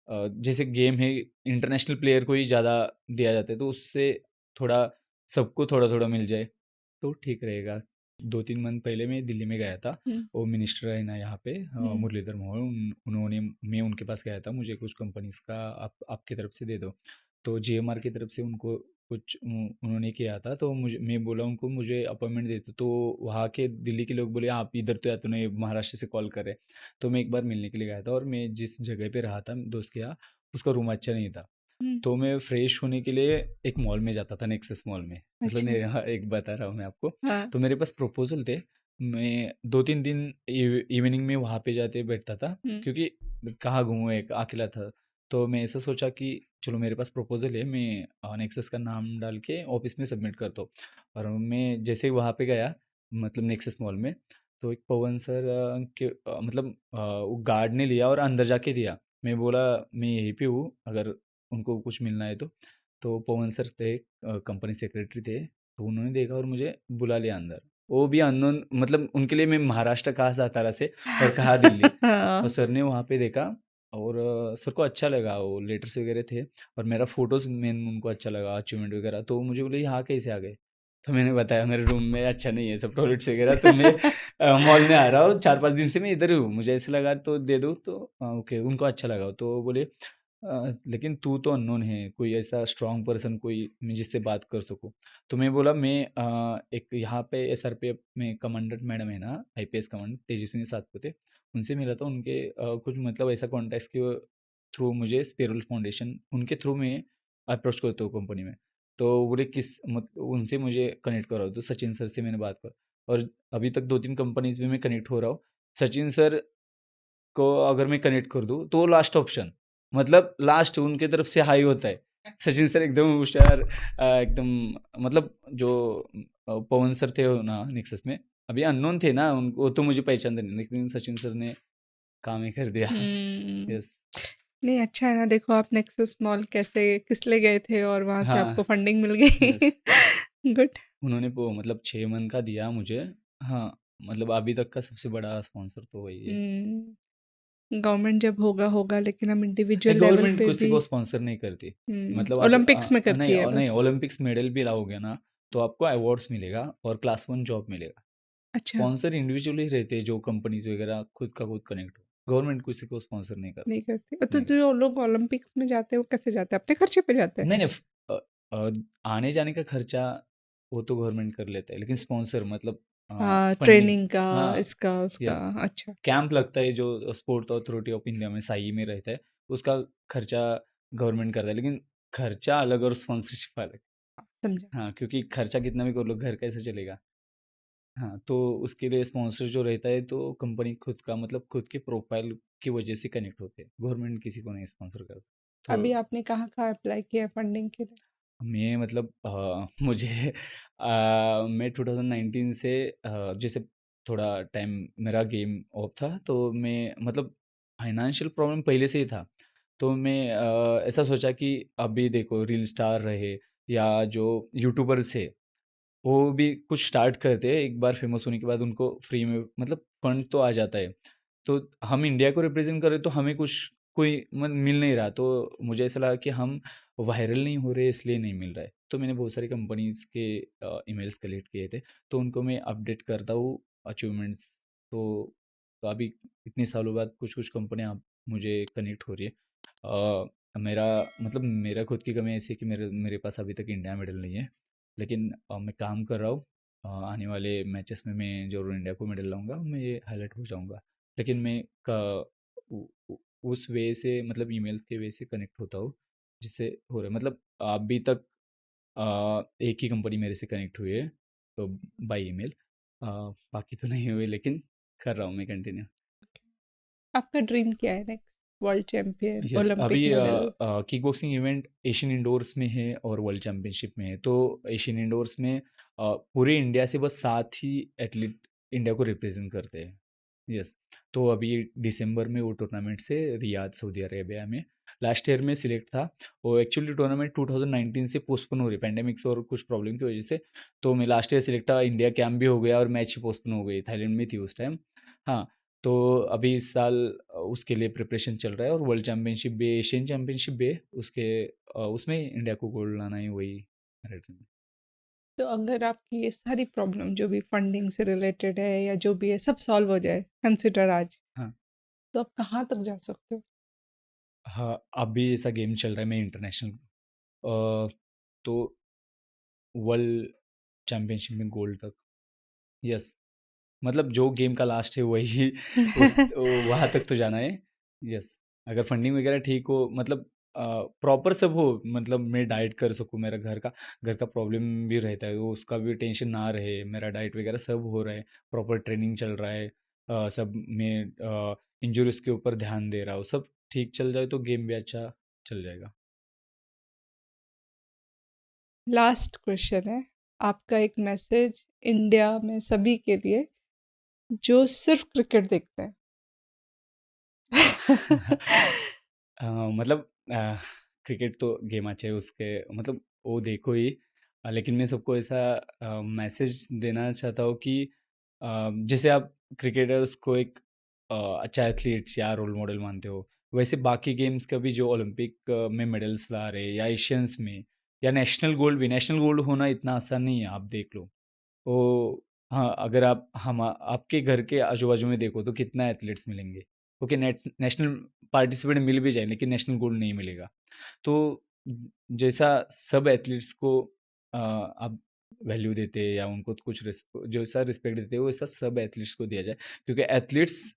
जैसे गेम है, इंटरनेशनल प्लेयर को ही ज़्यादा दिया जाता है, तो उससे थोड़ा सबको थोड़ा-थोड़ा मिल जाए, तो ठीक रहेगा। 2-3 मंथ पहले मैं दिल्ली में गया था, हुँ, वो मिनिस्टर है ना यहाँ पे हुँ। मुरलीधर मोहोळ, उन्होंने मैं उनके पास गया था, मुझे कुछ कंपनीज़ का आप आपकी तरफ से दे दो। तो जीएमआर की तरफ से उनको कुछ उन्होंने किया था, तो मैं बोला उनको मुझे अपॉइंटमेंट दे दो, तो वहाँ के दिल्ली के लोग बोले आप इधर तो या तो नहीं महाराष्ट्र से कॉल कर रहे। तो मैं एक बार मिलने के लिए गया था, और मैं जिस जगह पे रहा था दोस्त के यहाँ, उसका रूम अच्छा नहीं था। हुँ, तो मैं फ्रेश होने के लिए एक मॉल में जाता था, नेक्सस मॉल में। मतलब अच्छा। मैं यहाँ एक बता रहा हूँ मैं आपको। हाँ। तो मेरे पास प्रपोज़ल थे, मैं 2-3 दिन इवनिंग में वहाँ पे जाते बैठता था, हुँ, क्योंकि कहाँ घूमूँ, एक अकेला था। तो मैं ऐसा सोचा कि चलो मेरे पास प्रपोज़ल है, मैं नेक्सस का नाम डाल के ऑफ़िस में सबमिट करता हूँ। और मैं जैसे ही वहाँ पे गया, मतलब नेक्सस मॉल में, तो एक पवन सर मतलब वो गार्ड ने लिया और अंदर जाके दिया। मैं बोला मैं यहीं पे हूँ, अगर उनको कुछ मिलना है तो। तो पवन सर थे, कंपनी सेक्रेटरी थे, तो उन्होंने देखा और मुझे बुला लिया अंदर। वो भी अननोन, मतलब उनके लिए मैं महाराष्ट्र कहाँ सातारा से और कहाँ दिल्ली। और हाँ। सर ने वहाँ पे देखा और सर को अच्छा लगा, वो लेटर्स वगैरह थे और मेरा फ़ोटोज़ मेन उनको अच्छा लगा, अचीवमेंट वगैरह। तो वो मुझे बोले, यहाँ कैसे आ गए? तो मैंने बताया मेरे रूम में अच्छा नहीं है सब टॉयलेट्स वगैरह, तो मैं मॉल में आ रहा हूँ, 4-5 दिन से मैं इधर ही हूँ, मुझे ऐसे लगा तो दे दूँ। तो ओके, उनको अच्छा लगा। तो बोले लेकिन तू तो अननोन है, कोई ऐसा स्ट्रॉन्ग पर्सन कोई मैं जिससे बात कर सकूँ। तो मैं बोला मैं एक यहाँ पे एसआरपीएफ में कमांडेंट मैडम है ना, आईपीएस कमांडेंट तेजस्विनी सातपुते, उनसे मिला था। उनके कुछ मतलब ऐसा कॉन्टैक्ट्स के थ्रू मुझे स्पेरुल फाउंडेशन उनके थ्रू मैं अप्रोच करता हूँ कंपनी में। तो बोले किस उनसे मुझे कनेक्ट कराओ, तो सचिन सर से मैंने बात कर, और अभी तक 2-3 कंपनीज़ में मैं कनेक्ट हो रहा हूँ। सचिन सर को अगर मैं कनेक्ट कर दूँ तो लास्ट ऑप्शन, मतलब लास्ट उनके तरफ से हाई होता है। सचिन सर एकदम होशियार, एकदम, मतलब जो पवन सर थे वो ना नेक्सस में, अभी अननोन थे ना, उनको तो मुझे पहचानते नहीं, लेकिन सचिन सर ने काम ही कर दिया। हुँ। यस। नहीं, अच्छा है ना, देखो आप नेक्सस मॉल कैसे किस लिए गए थे और वहाँ से हाँ। आपको फंडिंग मिल गई। यस। गुड। उन्होंने वो मतलब 6 मंथ का दिया मुझे। हाँ, मतलब अभी तक का सबसे बड़ा स्पॉन्सर तो वही है। गवर्नमेंट जब होगा होगा, लेकिन हम इंडिविजुअल नहीं, लेवल गवर्नमेंट पे किसी भी। को स्पॉन्सर नहीं करती। मतलब आप ओलंपिक्स में करती है नहीं, बस। ओलंपिक्स मेडल भी लाओगे ना, तो आपको अवार्ड्स मिलेगा और क्लास 1 जॉब मिलेगा। अच्छा। स्पॉन्सर इंडिविजुअल ही रहते हैं, जो कंपनीज़ वगैरह खुद का खुद कनेक्ट हो। गवर्नमेंट किसी को स्पॉन्सर नहीं नहीं करती। करती, तो नहीं करती। जो लोग ओलंपिक्स में जाते हैं वो कैसे जाते हैं, अपने खर्चे पे जाते हैं? नहीं, नहीं, आने-जाने का खर्चा वो तो गवर्नमेंट कर लेता है, लेकिन स्पॉन्सर मतलब फंडिंग। ट्रेनिंग का, हाँ, इसका उसका। यस। अच्छा। कैंप लगता है जो स्पोर्ट्स अथॉरिटी ऑफ इंडिया में साई में रहता है, उसका खर्चा गवर्नमेंट करता है, लेकिन खर्चा अलग और स्पॉन्सरशिप अलग। समझा। हाँ, क्योंकि खर्चा कितना भी कर लो, घर कैसे चलेगा? हाँ, तो उसके लिए स्पॉन्सर जो रहता है, तो कंपनी खुद का मतलब खुद के प्रोफाइल की वजह से कनेक्ट होते हैं, गवर्नमेंट किसी को नहीं स्पॉन्सर करता। अभी तो आपने कहाँ अप्लाई किया फंडिंग के लिए? मैं मतलब मुझे मैं 2019 से जैसे थोड़ा टाइम मेरा गेम ऑफ था, तो मैं मतलब फाइनेंशियल प्रॉब्लम पहले से ही था। तो मैं ऐसा सोचा कि अभी देखो रील स्टार रहे या जो यूट्यूबर्स है, वो भी कुछ स्टार्ट करते हैं, एक बार फेमस होने के बाद उनको फ्री में मतलब फंड तो आ जाता है। तो हम इंडिया को रिप्रेजेंट कर रहे, तो हमें कुछ कोई मिल नहीं रहा, तो मुझे ऐसा लगा कि हम वायरल नहीं हो रहे इसलिए नहीं मिल रहा है। तो मैंने बहुत सारी कंपनीज़ के ईमेल्स कलेक्ट किए थे, तो उनको मैं अपडेट करता हूँ अचीवमेंट्स। तो अभी इतने सालों बाद कुछ कुछ कंपनियाँ मुझे कनेक्ट हो रही है। मेरा मतलब मेरा खुद की कमी ऐसी है कि मेरे मेरे पास अभी तक इंडिया मेडल नहीं है, लेकिन मैं काम कर रहा हूँ। आने वाले मैचेस में मैं ज़रूर इंडिया को मेडल लाऊंगा, मैं ये हाईलाइट हो जाऊंगा। लेकिन मैं का उ, उ, उस वे से मतलब ईमेल्स के वे से कनेक्ट होता हूँ, जिससे हो रहा है मतलब अभी तक एक ही कंपनी मेरे से कनेक्ट हुई है, तो बाय ईमेल। बाकी तो नहीं हुए, लेकिन कर रहा हूँ मैं कंटिन्यू। आपका ड्रीम क्या है नेक्स्ट? वर्ल्ड चैंपियन, यस, अभी Olympic medal? Kick boxing event Asian indoors में है और वर्ल्ड चैम्पियनशिप में है। तो एशियन इंडोर्स में पूरे इंडिया से बस 7 ही एथलीट इंडिया को रिप्रेजेंट करते हैं। यस। तो अभी दिसंबर में वो टूर्नामेंट से रियाद सऊदी अरेबिया में लास्ट ईयर में सिलेक्ट था। वो एक्चुअली टूर्नामेंट 2019 से पोस्टपोन हो रही, पैंडेमिक्स और कुछ प्रॉब्लम की वजह से। तो मैं लास्ट ईयर सिलेक्ट था, इंडिया कैंप भी हो गया और मैच ही पोस्टपोन हो गई, थाईलैंड में थी उस टाइम। हाँ, तो अभी इस साल उसके लिए प्रिपरेशन चल रहा है, और वर्ल्ड चैम्पियनशिप भी, एशियन चैम्पियनशिप भी है उसके, उसमें इंडिया को गोल्ड लाना है, वही मेरा ड्रीम है। तो अगर आपकी ये सारी प्रॉब्लम जो भी फंडिंग से रिलेटेड है या जो भी है सब सॉल्व हो जाए, कंसिडर आज, हाँ। तो आप कहाँ तक जा सकते हो? हाँ, अभी जैसा गेम चल रहा है, मैं इंटरनेशनल तो वर्ल्ड चैम्पियनशिप में गोल्ड तक। यस, मतलब जो गेम का लास्ट है वही उस वहाँ तक तो जाना है। यस, अगर फंडिंग वगैरह ठीक हो, मतलब प्रॉपर सब हो, मतलब मैं डाइट कर सकूँ, मेरा घर का प्रॉब्लम भी रहता है, वो उसका भी टेंशन ना रहे, मेरा डाइट वगैरह सब हो रहा है, प्रॉपर ट्रेनिंग चल रहा है, सब में इंजरीज के ऊपर ध्यान दे रहा हूँ, सब ठीक चल जाए तो गेम भी अच्छा चल जाएगा। लास्ट क्वेश्चन है, आपका एक मैसेज इंडिया में सभी के लिए जो सिर्फ क्रिकेट देखते हैं। मतलब क्रिकेट तो गेम अच्छा है, उसके मतलब वो देखो ही। लेकिन मैं सबको ऐसा मैसेज देना चाहता हूँ कि जैसे आप क्रिकेटर्स को एक अच्छा एथलीट्स या रोल मॉडल मानते हो, वैसे बाकी गेम्स का भी जो ओलंपिक में मेडल्स ला रहे या एशियंस में या नेशनल गोल्ड होना इतना आसान नहीं है, आप देख लो। वो हाँ, अगर आप हम आपके घर के आजू-बाजू में देखो तो कितना एथलीट्स मिलेंगे। ओके, नेशनल पार्टिसिपेंट मिल भी जाए लेकिन नेशनल गोल्ड नहीं मिलेगा। तो जैसा सब एथलीट्स को आप वैल्यू देते हैं या उनको कुछ जैसा रिस्पेक्ट देते हो वैसा सब एथलीट्स को दिया जाए, क्योंकि एथलीट्स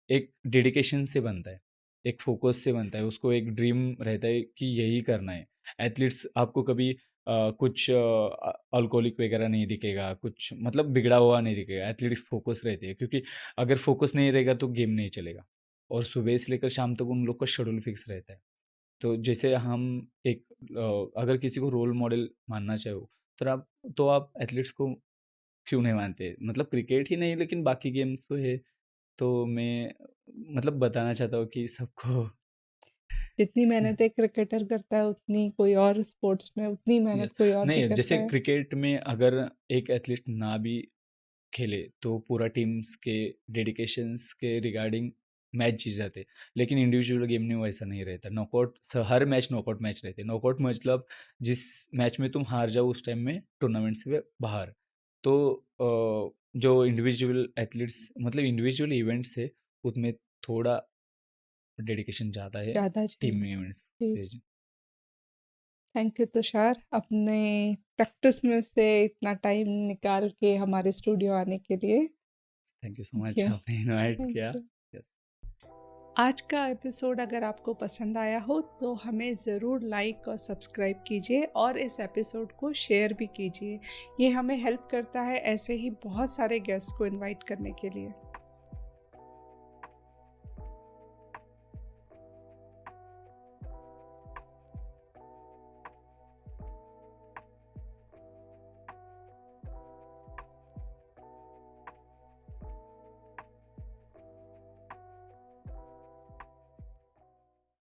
एक डेडिकेशन से बनता है, एक फोकस से बनता है, उसको एक ड्रीम रहता है कि यही करना है। एथलीट्स आपको कभी कुछ अल्कोहलिक वगैरह नहीं दिखेगा, कुछ मतलब बिगड़ा हुआ नहीं दिखेगा। एथलीट्स फोकस रहते हैं, क्योंकि अगर फोकस नहीं रहेगा तो गेम नहीं चलेगा, और सुबह से लेकर शाम तक उन लोग का शेड्यूल फिक्स रहता है। तो जैसे हम एक अगर किसी को रोल मॉडल मानना चाहो तो आप एथलीट्स को क्यों नहीं मानते? मतलब क्रिकेट ही नहीं लेकिन बाकी गेम्स तो है। तो मैं मतलब बताना चाहता हूँ कि सबको जितनी मेहनत एक क्रिकेटर करता है उतनी कोई और स्पोर्ट्स में उतनी यस, मेहनत कोई और भी नहीं करता जैसे है। क्रिकेट में अगर एक एथलीट ना भी खेले तो पूरा टीम्स के डेडिकेशंस के रिगार्डिंग मैच जीत जाते, लेकिन इंडिविजुअल गेम में वैसा नहीं रहता। नॉकआउट हर मैच नॉकआउट मैच रहते। नॉकआउट मतलब जिस मैच में तुम हार जाओ उस टाइम में टूर्नामेंट से बाहर। तो जो इंडिविजुअल एथलीट्स मतलब इंडिविजुअल इवेंट्स है उसमें थोड़ा डेडिकेशन ज़्यादा है ज़्यादा टीम चाहिए। इवेंट्स जी, से। थैंक यू तुषार, अपने प्रैक्टिस में से इतना टाइम निकाल के हमारे स्टूडियो आने के लिए। Thank you so thank much, you. आपने इनवाइट थैंक किया। यू। यस, आज का एपिसोड अगर आपको पसंद आया हो तो हमें ज़रूर लाइक और सब्सक्राइब कीजिए और इस एपिसोड को शेयर भी कीजिए। ये हमें हेल्प करता है ऐसे ही बहुत सारे गेस्ट को इनवाइट करने के लिए।